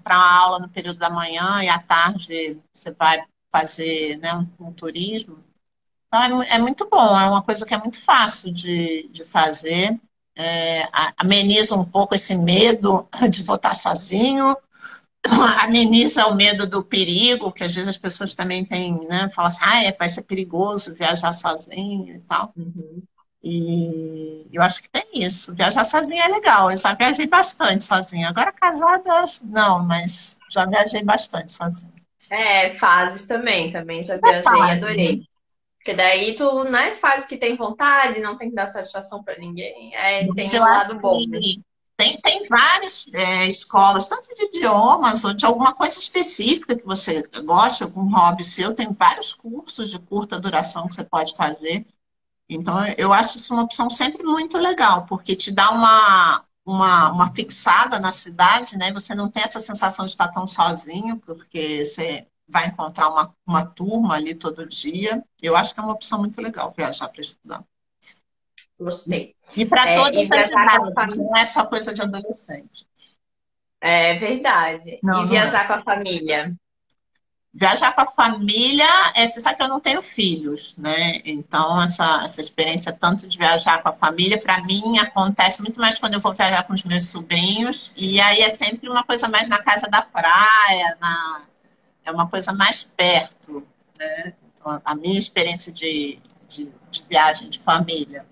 Speaker 2: para a aula no período da manhã e à tarde você vai fazer, né, um turismo. Então, é muito bom, é uma coisa que é muito fácil de fazer. Ameniza um pouco esse medo de votar sozinho, ameniza o medo do perigo, que às vezes as pessoas também têm, né? Falam assim, vai ser perigoso viajar sozinho e tal.
Speaker 3: Uhum.
Speaker 2: E eu acho que tem isso. Viajar sozinha é legal. Eu já viajei bastante sozinha. Agora casada, eu acho, não, mas já viajei bastante sozinha.
Speaker 3: É, fases também, também já
Speaker 2: É
Speaker 3: viajei e
Speaker 2: fácil, né?
Speaker 3: adorei. Porque daí tu, né, faz o que tem vontade, não tem que dar satisfação para ninguém. É,
Speaker 2: Mas
Speaker 3: tem
Speaker 2: eu
Speaker 3: um
Speaker 2: acho
Speaker 3: lado bom, né?
Speaker 2: que tem várias escolas, tanto de idiomas ou de alguma coisa específica que você gosta, algum hobby seu, tem vários cursos de curta duração que você pode fazer. Então, eu acho isso uma opção sempre muito legal, porque te dá uma fixada na cidade, né? Você não tem essa sensação de estar tão sozinho, porque você vai encontrar uma turma ali todo dia. Eu acho que é uma opção muito legal viajar para estudar.
Speaker 3: Gostei.
Speaker 2: E para
Speaker 3: É,
Speaker 2: todas
Speaker 3: e
Speaker 2: as
Speaker 3: viajar com a
Speaker 2: idades,
Speaker 3: família.
Speaker 2: não é só coisa de adolescente.
Speaker 3: É verdade.
Speaker 2: Não,
Speaker 3: E
Speaker 2: não é.
Speaker 3: viajar com a família.
Speaker 2: Viajar com a família, você sabe que eu não tenho filhos, né? Então, essa experiência tanto de viajar com a família, para mim, acontece muito mais quando eu vou viajar com os meus sobrinhos, e aí é sempre uma coisa mais na casa da praia, é uma coisa mais perto, né? Então, a minha experiência de viagem de família.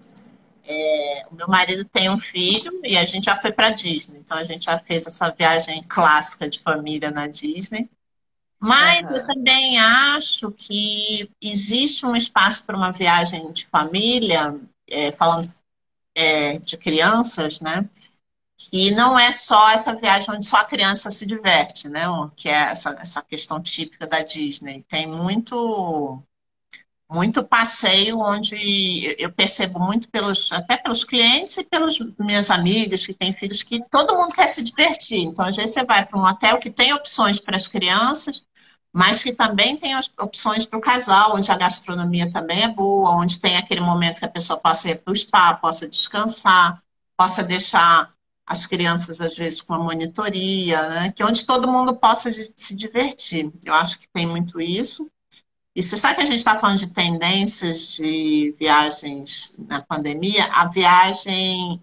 Speaker 2: O meu marido tem um filho e a gente já foi para Disney, então a gente já fez essa viagem clássica de família na Disney. Mas eu
Speaker 3: Aham.
Speaker 2: também acho que existe um espaço para uma viagem de família, falando de crianças, né? Que não é só essa viagem onde só a criança se diverte, né? Que é essa questão típica da Disney. Tem muito passeio onde eu percebo muito até pelos clientes e pelas minhas amigas que têm filhos, que todo mundo quer se divertir. Então, às vezes, você vai para um hotel que tem opções para as crianças, mas que também tem as opções para o casal, onde a gastronomia também é boa, onde tem aquele momento que a pessoa possa ir para o spa, possa descansar, possa deixar as crianças, às vezes, com a monitoria, né? Que onde todo mundo possa se divertir. Eu acho que tem muito isso. E você sabe que a gente está falando de tendências de viagens na pandemia? A viagem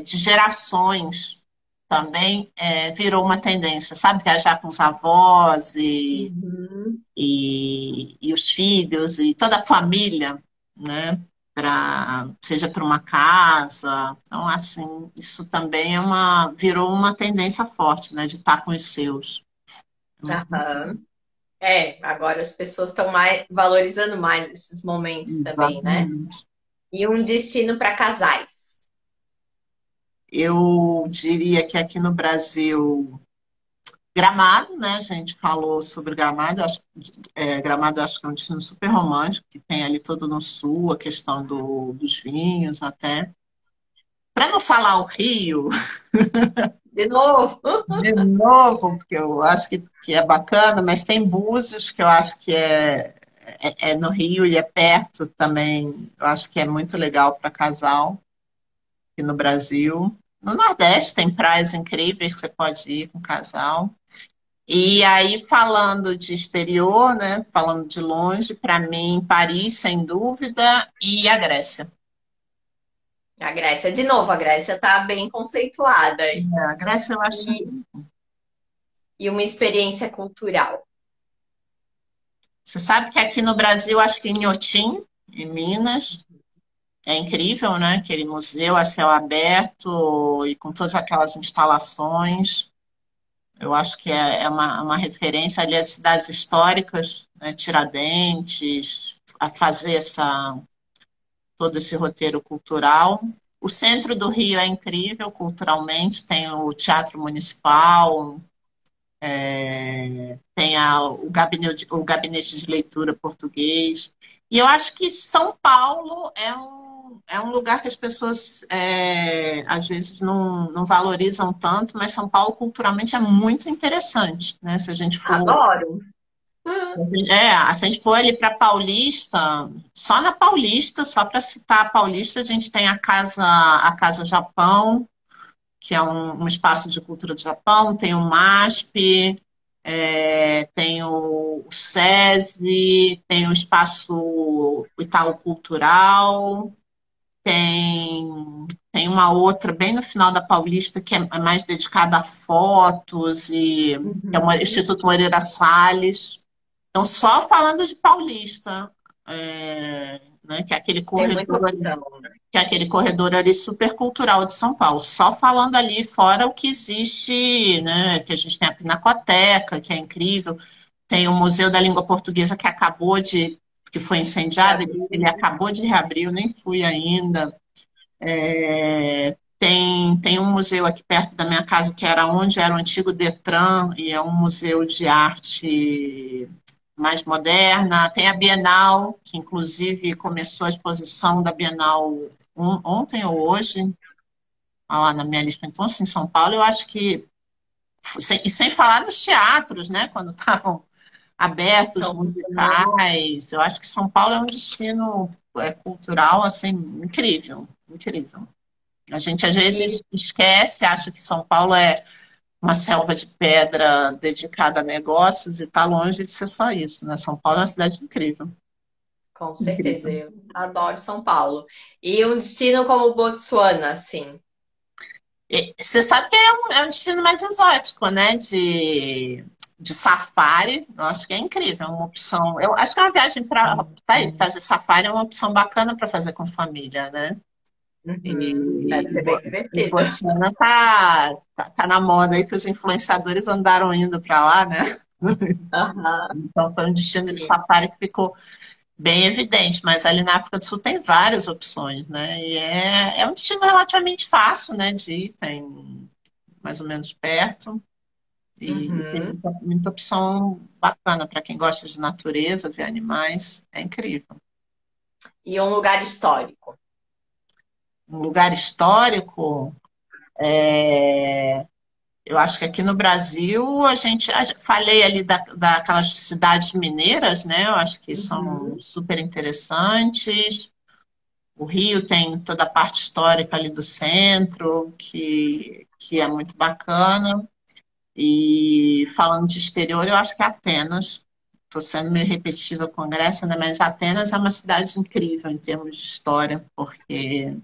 Speaker 2: de gerações também virou uma tendência, sabe? Viajar com os avós
Speaker 3: Uhum.
Speaker 2: e os filhos e toda a família, né? Seja para uma casa. Então, assim, isso também virou uma tendência forte, né? De estar com os seus. É muito
Speaker 3: Aham. É, agora as pessoas estão mais valorizando mais esses momentos também, né?
Speaker 2: exatamente.
Speaker 3: E um destino para casais.
Speaker 2: Eu diria que aqui no Brasil, Gramado, né? A gente falou sobre Gramado, Gramado eu acho que é um destino super romântico, que tem ali todo no sul, a questão dos vinhos até. Para não falar o Rio,
Speaker 3: De novo.
Speaker 2: de novo, porque eu acho que é bacana, mas tem Búzios, que eu acho que é no Rio e é perto também, eu acho que é muito legal para casal aqui no Brasil. No Nordeste tem praias incríveis que você pode ir com o casal. E aí, falando de exterior, né? Falando de longe, para mim, Paris, sem dúvida, e a Grécia.
Speaker 3: A Grécia, de novo, a Grécia tá bem conceituada.
Speaker 2: A Grécia eu acho.
Speaker 3: E uma experiência cultural.
Speaker 2: Você sabe que aqui no Brasil, acho que em Inhotim, em Minas, é incrível, né? Aquele museu a céu aberto e com todas aquelas instalações. Eu acho que é uma referência ali às cidades históricas, né? Tiradentes, a fazer todo esse roteiro cultural. O centro do Rio é incrível culturalmente, tem o Teatro Municipal, tem o gabinete de leitura português. E eu acho que São Paulo é um lugar que as pessoas às vezes não valorizam tanto, mas São Paulo culturalmente é muito interessante, né? Se a gente for
Speaker 3: Adoro.
Speaker 2: se a gente for ali para Paulista, só na Paulista, só para citar a Paulista, a gente tem a Casa Japão, que é um espaço de cultura do Japão, tem o MASP, tem o SESI, tem o espaço Itaú Cultural, tem uma outra bem no final da Paulista que é mais dedicada a fotos, que é o Instituto Moreira Salles. Então, só falando de Paulista, né, que é aquele
Speaker 3: Tem muita
Speaker 2: corredor ali,
Speaker 3: opção, né?
Speaker 2: que é aquele corredor ali super cultural de São Paulo. Só falando ali fora o que existe, né, que a gente tem a Pinacoteca, que é incrível, tem o Museu da Língua Portuguesa que foi incendiado, ele acabou de reabrir, eu nem fui ainda. Tem um museu aqui perto da minha casa que era onde era o antigo Detran, e é um museu de arte mais moderna. Tem a Bienal, que inclusive começou a exposição da Bienal ontem ou hoje, lá na minha lista. Então, assim, São Paulo, eu acho que. E sem falar nos teatros, né? Quando estavam abertos,
Speaker 3: Então,
Speaker 2: musicais. Eu acho que São Paulo é um destino cultural, assim, incrível, incrível. A gente às
Speaker 3: e
Speaker 2: vezes esquece, acha que São Paulo é uma selva de pedra dedicada a negócios e está longe de ser só isso, né? São Paulo é uma cidade incrível.
Speaker 3: com certeza,
Speaker 2: Incrível.
Speaker 3: eu adoro São Paulo. E um destino como Botsuana, assim.
Speaker 2: E você sabe que é um destino mais exótico, né? De safari, eu acho que é incrível, é uma opção. Eu acho que é uma viagem para fazer safari é uma opção bacana para fazer com família, né?
Speaker 3: Uhum. Deve
Speaker 2: E,
Speaker 3: ser bem
Speaker 2: e
Speaker 3: divertido.
Speaker 2: Botswana tá na moda aí que os influenciadores andaram indo para lá, né?
Speaker 3: Aham,
Speaker 2: Então foi um destino de
Speaker 3: sim.
Speaker 2: safari que ficou bem evidente, mas ali na África do Sul tem várias opções, né? E é um destino relativamente fácil, né, de ir, tem mais ou menos perto, e tem
Speaker 3: Uhum.
Speaker 2: muita opção bacana para quem gosta de natureza, ver animais, é incrível.
Speaker 3: E um lugar histórico.
Speaker 2: Um lugar histórico, é, eu acho que aqui no Brasil falei ali daquelas cidades mineiras, né? Eu acho que são
Speaker 3: Uhum.
Speaker 2: super interessantes. O Rio tem toda a parte histórica ali do centro, que é muito bacana. E falando de exterior, eu acho que Atenas, estou sendo meio repetitiva com a Grécia, né? Mas Atenas é uma cidade incrível em termos de história, porque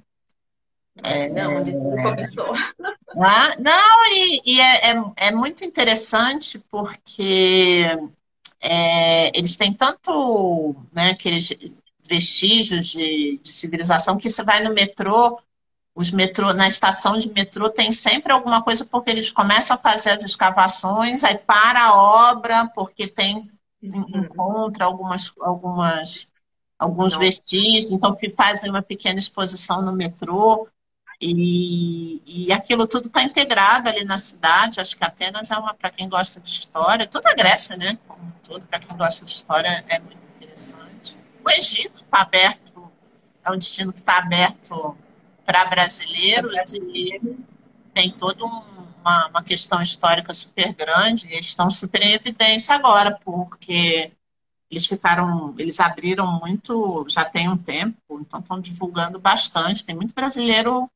Speaker 3: Imagina onde tudo começou.
Speaker 2: não, é muito interessante porque eles têm tanto, né, aqueles vestígios de civilização que você vai no metrô, na estação de metrô tem sempre alguma coisa porque eles começam a fazer as escavações, aí para a obra porque
Speaker 3: Uhum.
Speaker 2: encontra alguns
Speaker 3: Nossa.
Speaker 2: vestígios, então fazem uma pequena exposição no metrô. E aquilo tudo está integrado ali na cidade. Acho que Atenas é uma para quem gosta de história, toda a Grécia, né? Como um todo, para quem gosta de história, é muito interessante. O Egito está aberto, é um destino que está aberto para
Speaker 3: É
Speaker 2: brasileiros e
Speaker 3: brasileiro.
Speaker 2: tem toda uma questão histórica super grande. E eles estão super em evidência agora, porque eles abriram muito, já tem um tempo, então estão divulgando bastante. Tem muito brasileiro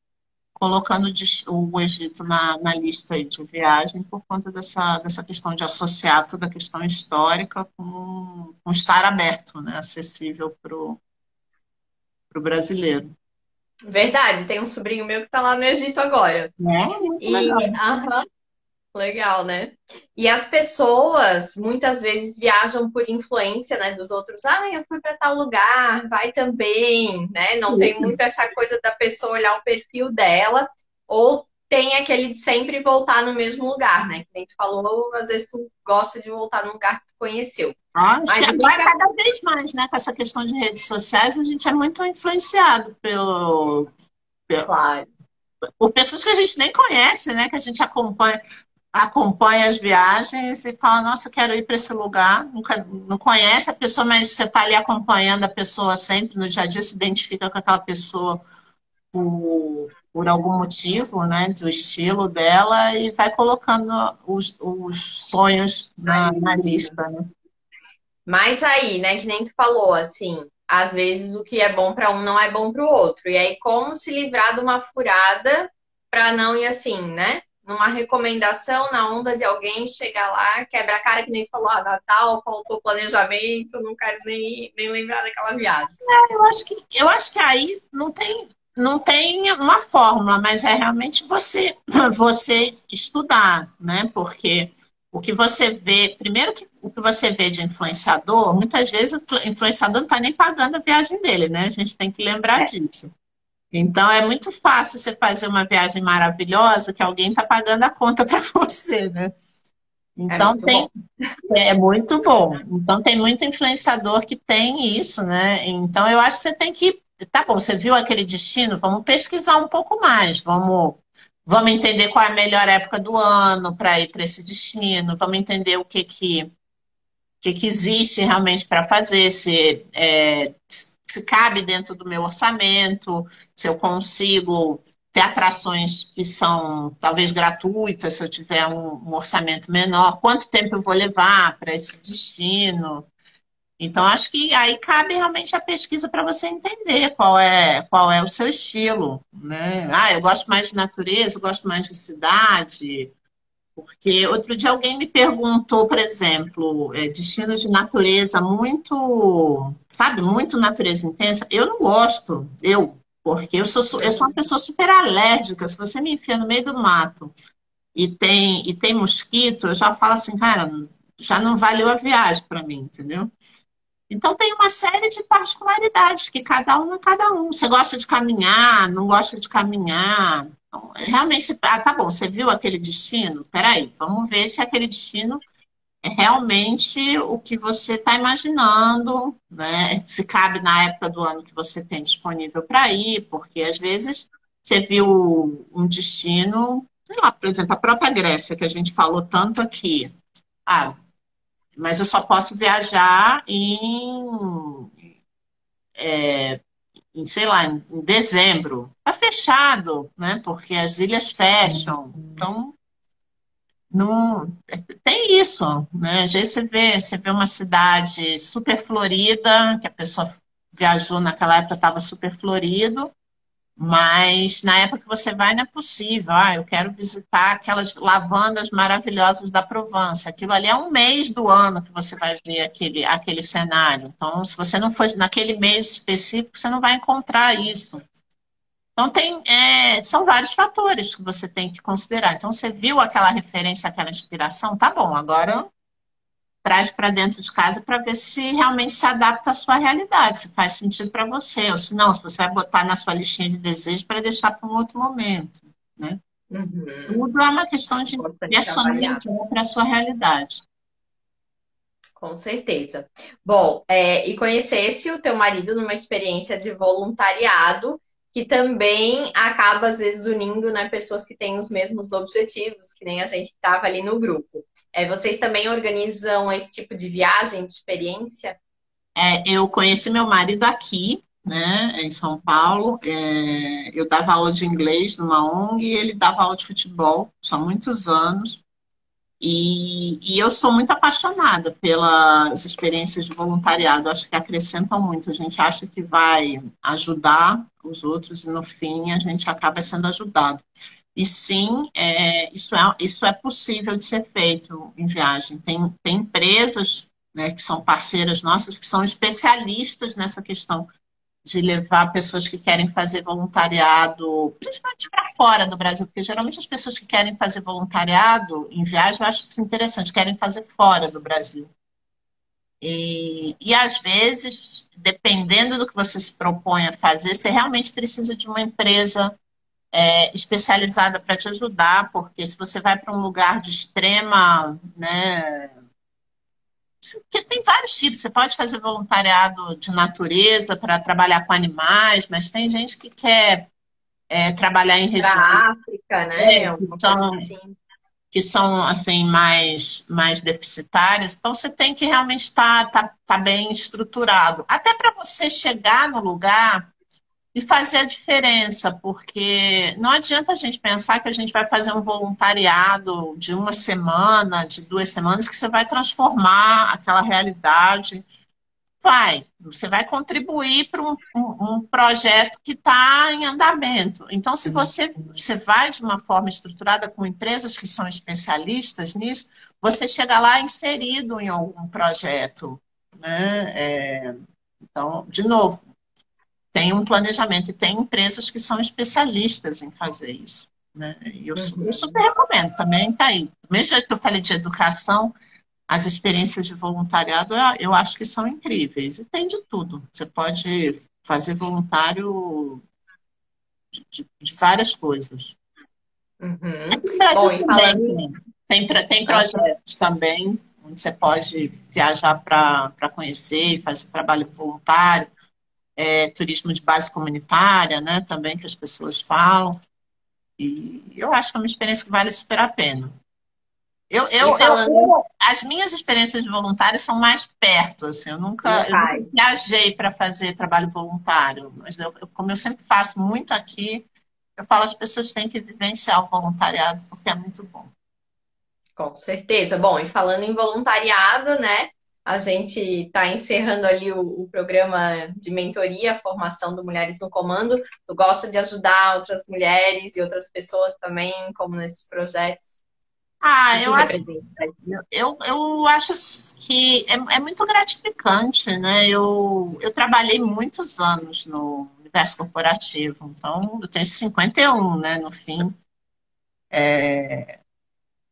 Speaker 2: colocando o Egito na lista aí de viagem por conta dessa questão de associar toda a questão histórica com estar aberto, né, acessível para o brasileiro.
Speaker 3: Verdade, tem um sobrinho meu que tá lá no Egito agora.
Speaker 2: É muito
Speaker 3: E,
Speaker 2: legal.
Speaker 3: aham, legal, né? E as pessoas muitas vezes viajam por influência, né, dos outros. Ah, eu fui para tal lugar, vai também, né? Não tem muito essa coisa da pessoa olhar o perfil dela, ou tem aquele de sempre voltar no mesmo lugar, né? Que nem tu falou, às vezes tu gosta de voltar no lugar que tu conheceu.
Speaker 2: Acho que
Speaker 3: Mas o que
Speaker 2: agora,
Speaker 3: que
Speaker 2: cada vez mais, né, com essa questão de redes sociais, a gente é muito influenciado
Speaker 3: claro,
Speaker 2: por pessoas que a gente nem conhece, né, que a gente acompanha as viagens e fala, nossa, eu quero ir para esse lugar. Nunca, não conhece a pessoa, mas você está ali acompanhando a pessoa sempre, no dia a dia se identifica com aquela pessoa por algum motivo, né, do estilo dela e vai colocando os sonhos na lista, né?
Speaker 3: mas aí, né, que nem tu falou, assim, às vezes o que é bom para um não é bom para o outro. E aí, como se livrar de uma furada para não ir assim, né? Numa recomendação, na onda de alguém chegar lá, quebra a cara, que nem tu falou, Natal, faltou planejamento, não quero nem lembrar daquela viagem.
Speaker 2: Eu acho que aí não tem uma fórmula, mas é realmente você estudar, né? Porque o que você vê, primeiro que o que você vê de influenciador, muitas vezes o influenciador não está nem pagando a viagem dele, né? A gente tem que lembrar
Speaker 3: É,
Speaker 2: disso. Então é muito fácil você fazer uma viagem maravilhosa que alguém está pagando a conta para você, né?
Speaker 3: é
Speaker 2: Então
Speaker 3: muito bom.
Speaker 2: é muito bom. Então tem muito influenciador que tem isso, né? Então eu acho que você tem que. Tá bom, você viu aquele destino? Vamos pesquisar um pouco mais. Vamos entender qual é a melhor época do ano para ir para esse destino. Vamos entender o que existe realmente para fazer, se cabe dentro do meu orçamento, se eu consigo ter atrações que são talvez gratuitas, se eu tiver um orçamento menor, quanto tempo eu vou levar para esse destino. Então, acho que aí cabe realmente a pesquisa para você entender qual é o seu estilo, né? Ah, eu gosto mais de natureza, eu gosto mais de cidade, porque outro dia alguém me perguntou, por exemplo, destinos de natureza muito, sabe, muito natureza intensa. Eu não gosto, porque eu sou uma pessoa super alérgica. Se você me enfia no meio do mato e tem mosquito, eu já falo assim, cara, já não valeu a viagem para mim, entendeu? Então tem uma série de particularidades que cada um é cada um. Você gosta de caminhar, não gosta de caminhar. Então, realmente, tá bom, você viu aquele destino? Peraí, vamos ver se aquele destino é realmente o que você está imaginando, né? Se cabe na época do ano que você tem disponível para ir, porque às vezes você viu um destino, sei lá, por exemplo, a própria Grécia, que a gente falou tanto aqui. Ah, mas eu só posso viajar sei lá, em dezembro. Está fechado, né? Porque as ilhas fecham. Então, não tem isso, né? Às vezes você vê uma cidade super florida, que a pessoa viajou naquela época, estava super florido, mas na época que você vai, não é possível. Ah, eu quero visitar aquelas lavandas maravilhosas da Provence. Aquilo ali é um mês do ano que você vai ver aquele cenário. Então, se você não for naquele mês específico, você não vai encontrar isso. Então, são vários fatores que você tem que considerar. Então, você viu aquela referência, aquela inspiração? Tá bom, agora traz para dentro de casa para ver se realmente se adapta à sua realidade, se faz sentido para você, ou se não, se você vai botar na sua listinha de desejos para deixar para um outro momento, né?
Speaker 3: Uhum.
Speaker 2: Tudo é uma questão de
Speaker 3: Importante avaliar.
Speaker 2: personalizar para a sua realidade.
Speaker 3: Com certeza. Bom, e conhecesse o teu marido numa experiência de voluntariado, que também acaba, às vezes, unindo, né, pessoas que têm os mesmos objetivos, que nem a gente que estava ali no grupo. Vocês também organizam esse tipo de viagem, de experiência?
Speaker 2: Eu conheci meu marido aqui, né, em São Paulo. Eu dava aula de inglês numa ONG e ele dava aula de futebol, só há muitos anos. E eu sou muito apaixonada pelas experiências de voluntariado. Acho que acrescentam muito. A gente acha que vai ajudar os outros e, no fim, a gente acaba sendo ajudado. E sim, isso é possível de ser feito em viagem. Tem empresas, né, que são parceiras nossas, que são especialistas nessa questão de levar pessoas que querem fazer voluntariado, principalmente para fora do Brasil, porque geralmente as pessoas que querem fazer voluntariado em viagem, eu acho isso interessante, querem fazer fora do Brasil. E às vezes, dependendo do que você se propõe a fazer, você realmente precisa de uma empresa especializada para te ajudar, porque se você vai para um lugar de extrema, né, porque tem vários tipos, você pode fazer voluntariado de natureza para trabalhar com animais, mas tem gente que quer trabalhar em regiões
Speaker 3: Para África, né?
Speaker 2: que
Speaker 3: Alguma coisa
Speaker 2: são,
Speaker 3: assim.
Speaker 2: que são assim, mais deficitárias, então você tem que realmente estar bem estruturado. Até para você chegar no lugar e fazer a diferença, porque não adianta a gente pensar que a gente vai fazer um voluntariado de uma semana, de 2 semanas, que você vai transformar aquela realidade. Você vai contribuir para um projeto que está em andamento. Então, se você vai de uma forma estruturada com empresas que são especialistas nisso, você chega lá inserido em algum projeto, né? Então, de novo, tem um planejamento e tem empresas que são especialistas em fazer isso, né? E eu super recomendo, também está aí. Do mesmo jeito que eu falei de educação, as experiências de voluntariado eu acho que são incríveis. E tem de tudo. Você pode fazer voluntário de várias coisas.
Speaker 3: Uhum.
Speaker 2: No Brasil
Speaker 3: Bom, e
Speaker 2: também
Speaker 3: falando.
Speaker 2: tem projetos também, onde você pode viajar para conhecer e fazer trabalho voluntário, turismo de base comunitária, né, também que as pessoas falam. E eu acho que é uma experiência que vale super a pena.
Speaker 3: E falando
Speaker 2: As minhas experiências de voluntário são mais perto, assim, eu nunca
Speaker 3: locais.
Speaker 2: viajei para fazer trabalho voluntário, mas como eu sempre faço muito aqui, eu falo as pessoas têm que vivenciar o voluntariado, porque é muito bom.
Speaker 3: Com certeza. Bom, e falando em voluntariado, né? A gente está encerrando ali o programa de mentoria, formação do Mulheres no Comando. Tu gosta de ajudar outras mulheres e outras pessoas também, como nesses projetos? O que
Speaker 2: Eu acho,
Speaker 3: representa pra ti?
Speaker 2: eu acho que é muito gratificante, né? Eu trabalhei muitos anos no universo corporativo, então eu tenho 51, né, no fim.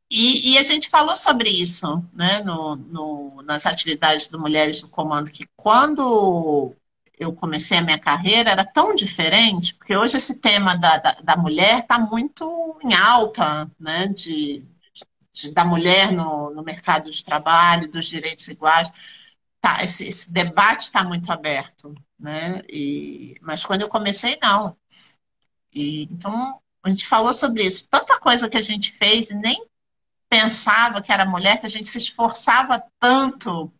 Speaker 2: E a gente falou sobre isso, né, nas atividades do Mulheres no Comando, que quando eu comecei a minha carreira era tão diferente, porque hoje esse tema da mulher está muito em alta, né, da mulher no mercado de trabalho, dos direitos iguais. Tá, esse debate está muito aberto, né? Mas quando eu comecei, não. Então, a gente falou sobre isso. Tanta coisa que a gente fez e nem pensava que era mulher, que a gente se esforçava tanto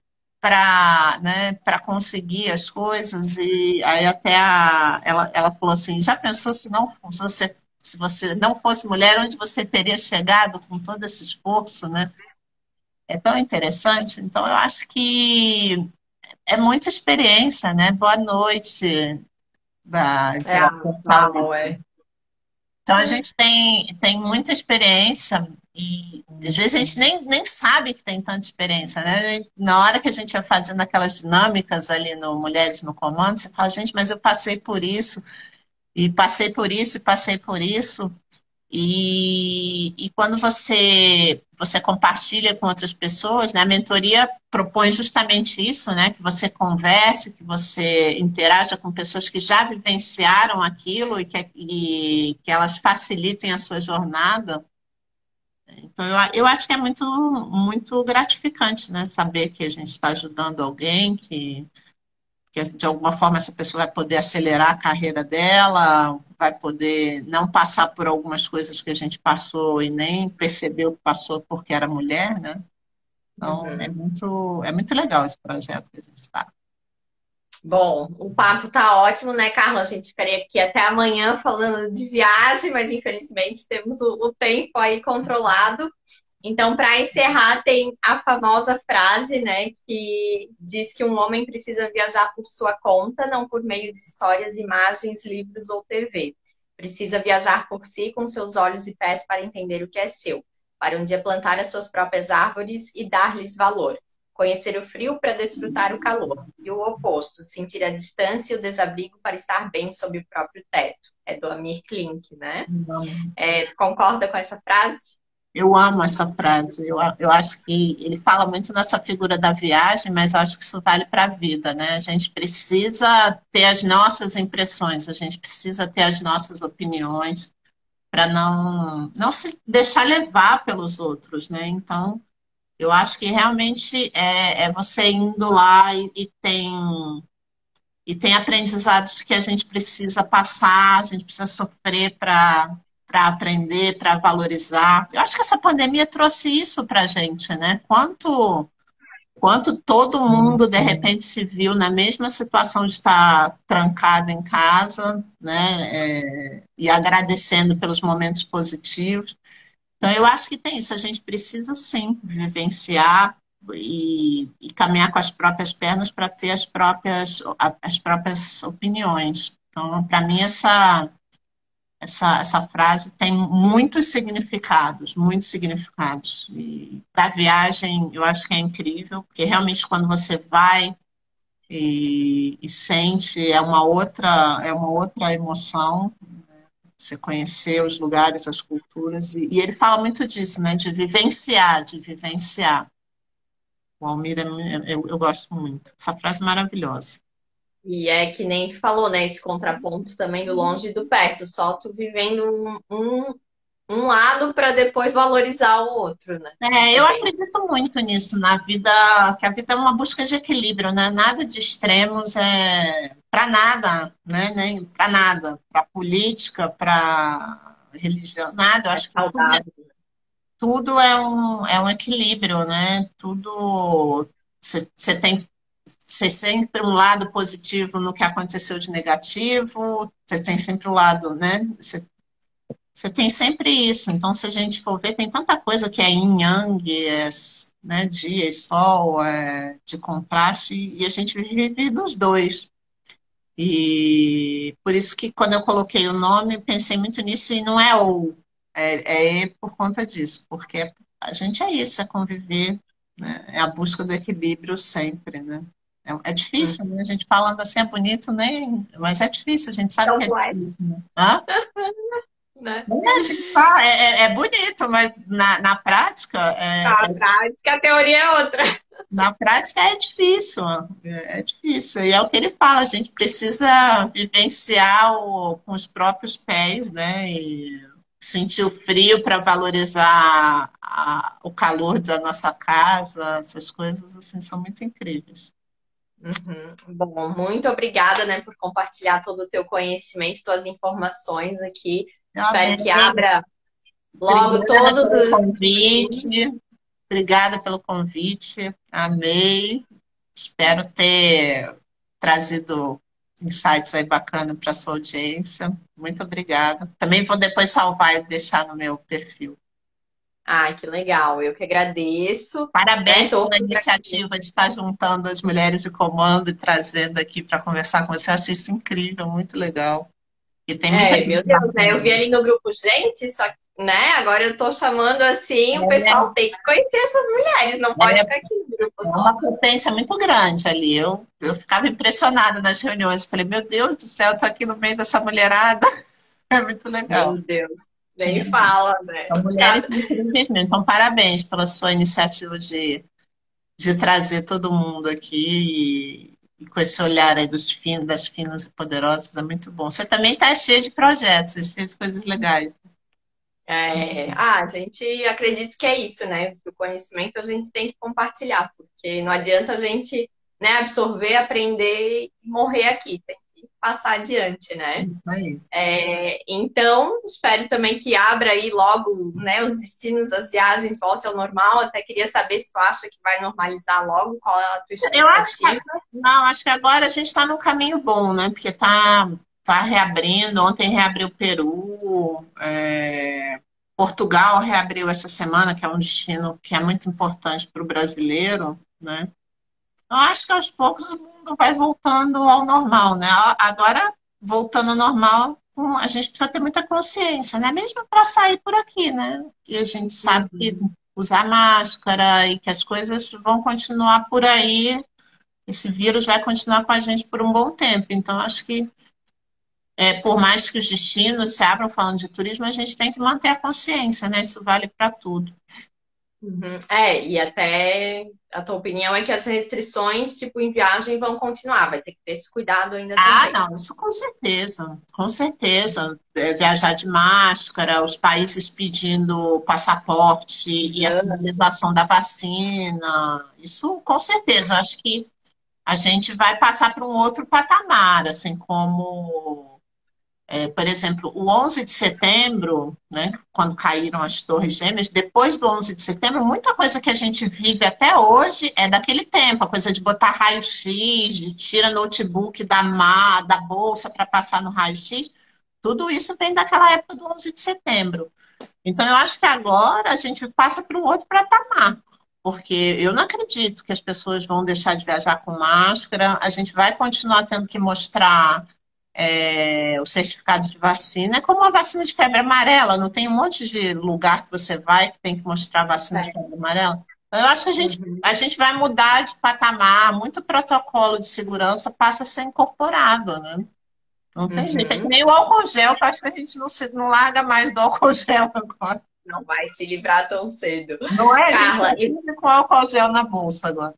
Speaker 2: para conseguir as coisas, e aí até ela falou assim, já pensou se você não fosse mulher, onde você teria chegado com todo esse esforço, né? É tão interessante. Então, eu acho que é muita experiência, né? Boa noite, que
Speaker 3: É
Speaker 2: ela
Speaker 3: a
Speaker 2: fala.
Speaker 3: Val, é.
Speaker 2: Então, a gente tem muita experiência e, às vezes, a gente nem sabe que tem tanta experiência, né? Na hora que a gente vai fazendo aquelas dinâmicas ali no Mulheres no Comando, você fala, gente, mas eu passei por isso, e passei por isso, e passei por isso. E quando você compartilha com outras pessoas, né, a mentoria propõe justamente isso, né, que você converse, que você interaja com pessoas que já vivenciaram aquilo e que elas facilitem a sua jornada. Então, eu acho que é muito, muito gratificante, né, saber que a gente está ajudando alguém, que de alguma forma essa pessoa vai poder acelerar a carreira dela, vai poder não passar por algumas coisas que a gente passou e nem percebeu que passou porque era mulher, né? Então,
Speaker 3: Uhum.
Speaker 2: é muito legal esse projeto que a gente está.
Speaker 3: Bom, o papo tá ótimo, né, Carla? A gente ficaria aqui até amanhã falando de viagem, mas infelizmente temos o tempo aí controlado. Então, para encerrar, tem a famosa frase, né, que diz que um homem precisa viajar por sua conta, não por meio de histórias, imagens, livros ou TV. Precisa viajar por si com seus olhos e pés para entender o que é seu, para um dia plantar as suas próprias árvores e dar-lhes valor. Conhecer o frio para desfrutar o calor. E o oposto, sentir a distância e o desabrigo para estar bem sob o próprio teto. É do Amir Klink, né? Concorda com essa frase?
Speaker 2: Eu amo essa frase. Eu acho que ele fala muito nessa figura da viagem, mas eu acho que isso vale para a vida, né? A gente precisa ter as nossas impressões, a gente precisa ter as nossas opiniões para não se deixar levar pelos outros, né? Então, eu acho que realmente é você indo lá e tem aprendizados que a gente precisa passar, a gente precisa sofrer para aprender, para valorizar. Eu acho que essa pandemia trouxe isso para a gente, né? Quanto todo mundo, de repente, se viu na mesma situação de estar trancado em casa, né? E agradecendo pelos momentos positivos. Então, eu acho que tem isso. A gente precisa, sim, vivenciar e caminhar com as próprias pernas para ter as próprias opiniões. Então, para mim, essa frase tem muitos significados, muitos significados. E para a viagem, eu acho que é incrível, porque realmente quando você vai e sente, é uma outra emoção, você conhecer os lugares, as culturas. E ele fala muito disso, né? De vivenciar, de vivenciar. O Almir, eu gosto muito. Essa frase é maravilhosa.
Speaker 3: E é que nem tu falou, né? Esse contraponto também do longe e do perto. Só tu vivendo um lado para depois valorizar o outro, né?
Speaker 2: Eu acredito muito nisso na vida, que a vida é uma busca de equilíbrio, né? Nada de extremos para nada, né? Nem para nada, para política, para religião, nada. Eu
Speaker 3: É
Speaker 2: acho que
Speaker 3: saudável.
Speaker 2: tudo é um equilíbrio, né? Tudo você tem sempre um lado positivo no que aconteceu de negativo, você tem sempre um lado, né? Você tem sempre isso. Então, se a gente for ver, tem tanta coisa que é yin yang, né, dia e sol, de contraste, e a gente vive dos dois. E por isso que quando eu coloquei o nome, pensei muito nisso, e não é ou, é por conta disso, porque a gente é isso, é conviver, né? É a busca do equilíbrio sempre, né? É difícil, né? A gente falando assim é bonito, né? Mas é difícil, a gente sabe que é
Speaker 3: Complexo,
Speaker 2: difícil, né? Hã?
Speaker 3: né?
Speaker 2: A gente fala, é bonito, mas na prática,
Speaker 3: A prática, a teoria é outra.
Speaker 2: na prática é difícil. É difícil. E é o que ele fala, a gente precisa vivenciar com os próprios pés, né? E sentir o frio para valorizar o calor da nossa casa, essas coisas assim são muito incríveis.
Speaker 3: Uhum. Bom, muito obrigada, né, por compartilhar todo o teu conhecimento, tuas informações aqui. Espero que
Speaker 2: Amém.
Speaker 3: abra logo
Speaker 2: Obrigada
Speaker 3: todos
Speaker 2: pelo
Speaker 3: os.
Speaker 2: convite. Obrigada pelo convite. Amei. Espero ter trazido insights aí bacanas para a sua audiência. Muito obrigada. Também vou depois salvar e deixar no meu perfil.
Speaker 3: Ah, que legal. Eu que agradeço. Né,
Speaker 2: Parabéns
Speaker 3: torço
Speaker 2: pela
Speaker 3: pra
Speaker 2: iniciativa de estar juntando as mulheres de comando e trazendo aqui para conversar com você. Achei isso incrível, muito legal. E tem muita gente
Speaker 3: Meu Deus, né? Eu vi
Speaker 2: bacana.
Speaker 3: ali no grupo, gente, só que, né? Agora eu tô chamando assim, o pessoal tem que conhecer essas mulheres, não pode
Speaker 2: É,
Speaker 3: ficar aqui no grupo
Speaker 2: É
Speaker 3: só.
Speaker 2: uma potência muito grande ali. Eu ficava impressionada nas reuniões. Falei, meu Deus do céu, eu tô aqui no meio dessa mulherada. É muito legal.
Speaker 3: Meu Deus, nem
Speaker 2: Sim,
Speaker 3: fala, né?
Speaker 2: são mulheres incríveis mesmo. Então, parabéns pela sua iniciativa de trazer todo mundo aqui e com esse olhar aí das finas e poderosas. É muito bom. Você também está cheio de projetos, cheio de coisas legais.
Speaker 3: A gente acredita que é isso, né? O conhecimento a gente tem que compartilhar, porque não adianta a gente, né, absorver, aprender e morrer aqui, tem que passar adiante, né?
Speaker 2: Isso aí.
Speaker 3: Então, espero também que abra aí logo, né, os destinos, as viagens, volte ao normal. Até queria saber se tu acha que vai normalizar logo, qual é a tua
Speaker 2: Eu acho que,
Speaker 3: expectativa?
Speaker 2: não, acho que agora a gente está num caminho bom, né? Porque tá reabrindo. Ontem reabriu o Peru. Portugal reabriu essa semana, que é um destino que é muito importante para o brasileiro, né? Eu acho que aos poucos o mundo vai voltando ao normal, né? Agora, voltando ao normal, a gente precisa ter muita consciência, né? Mesmo para sair por aqui, né? E a gente sabe que
Speaker 3: Uhum.
Speaker 2: usar máscara e que as coisas vão continuar por aí, esse vírus vai continuar com a gente por um bom tempo. Então, acho que, por mais que os destinos se abram falando de turismo, a gente tem que manter a consciência, né? Isso vale para tudo.
Speaker 3: Uhum. É, e até a tua opinião é que as restrições, tipo, em viagem vão continuar, vai ter que ter esse cuidado ainda
Speaker 2: Ah,
Speaker 3: também.
Speaker 2: não, isso com certeza, com certeza. Viajar de máscara, os países pedindo passaporte e a sinalização da vacina, isso com certeza. Acho que a gente vai passar para um outro patamar, assim como por exemplo, o 11 de setembro, né, quando caíram as Torres Gêmeas, depois do 11 de setembro, muita coisa que a gente vive até hoje é daquele tempo, a coisa de botar raio-x, de tira notebook da bolsa para passar no raio-x, tudo isso vem daquela época do 11 de setembro. Então, eu acho que agora a gente passa para um outro patamar, porque eu não acredito que as pessoas vão deixar de viajar com máscara, a gente vai continuar tendo que mostrar o certificado de vacina. É como a vacina de febre amarela, não tem um monte de lugar que você vai que tem que mostrar a vacina de febre amarela? Então, eu acho que
Speaker 3: Uhum.
Speaker 2: a gente vai mudar de patamar, muito protocolo de segurança passa a ser incorporado, né? Não tem jeito. É que
Speaker 3: Uhum.
Speaker 2: nem o álcool gel, que eu acho que a gente não larga mais do álcool gel agora.
Speaker 3: Não vai se livrar tão cedo.
Speaker 2: Não é? A gente está
Speaker 3: Carla,
Speaker 2: com álcool gel na bolsa agora.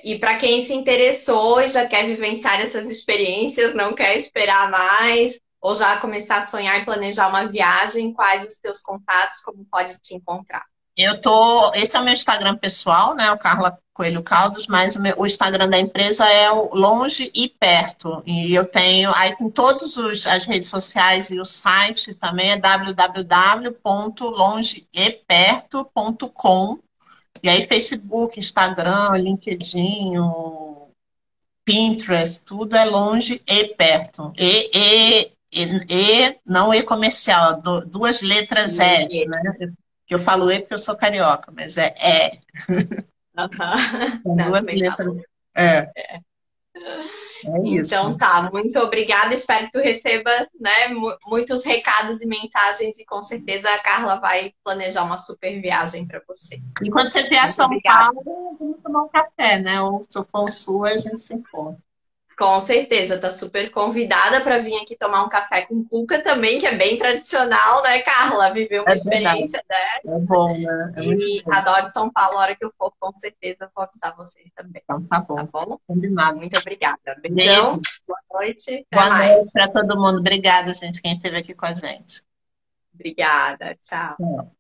Speaker 3: e para quem se interessou e já quer vivenciar essas experiências, não quer esperar mais, ou já começar a sonhar e planejar uma viagem, quais os teus contatos, como pode te encontrar?
Speaker 2: Esse é o meu Instagram pessoal, né? O Carla Coelho Caldas, mas o Instagram da empresa é o Longe e Perto. E eu tenho aí com todas as redes sociais e o site também é www.longeeperto.com. E aí Facebook, Instagram, LinkedIn, Pinterest, tudo é Longe e Perto. Não E comercial, duas letras S, né? Que eu falo E porque eu sou carioca, mas é E.
Speaker 3: Aham.
Speaker 2: São
Speaker 3: Não,
Speaker 2: duas
Speaker 3: também tá
Speaker 2: letras.
Speaker 3: bom.
Speaker 2: É
Speaker 3: Então
Speaker 2: isso.
Speaker 3: tá, muito obrigada. Espero que tu receba, né, muitos recados e mensagens e com certeza a Carla vai planejar uma super viagem para vocês.
Speaker 2: E quando você vier a
Speaker 3: Muito
Speaker 2: São
Speaker 3: obrigada.
Speaker 2: Paulo, vamos tomar um café, né? Ou se eu for ao sul, a gente se encontra.
Speaker 3: Com certeza, tá super convidada para vir aqui tomar um café com cuca também, que é bem tradicional, né, Carla? Viver uma
Speaker 2: É verdade.
Speaker 3: experiência dessa.
Speaker 2: É bom, né? É muito
Speaker 3: E
Speaker 2: bom.
Speaker 3: adoro São Paulo, a hora que eu for, com certeza vou avisar vocês também,
Speaker 2: Então tá
Speaker 3: tá
Speaker 2: bom.
Speaker 3: bom?
Speaker 2: Combinado.
Speaker 3: Muito obrigada. Beijão,
Speaker 2: Beijo.
Speaker 3: boa noite, até
Speaker 2: Boa noite
Speaker 3: mais.
Speaker 2: para todo mundo. Obrigada, gente, quem esteve aqui com a gente.
Speaker 3: Obrigada, tchau.
Speaker 2: Tchau.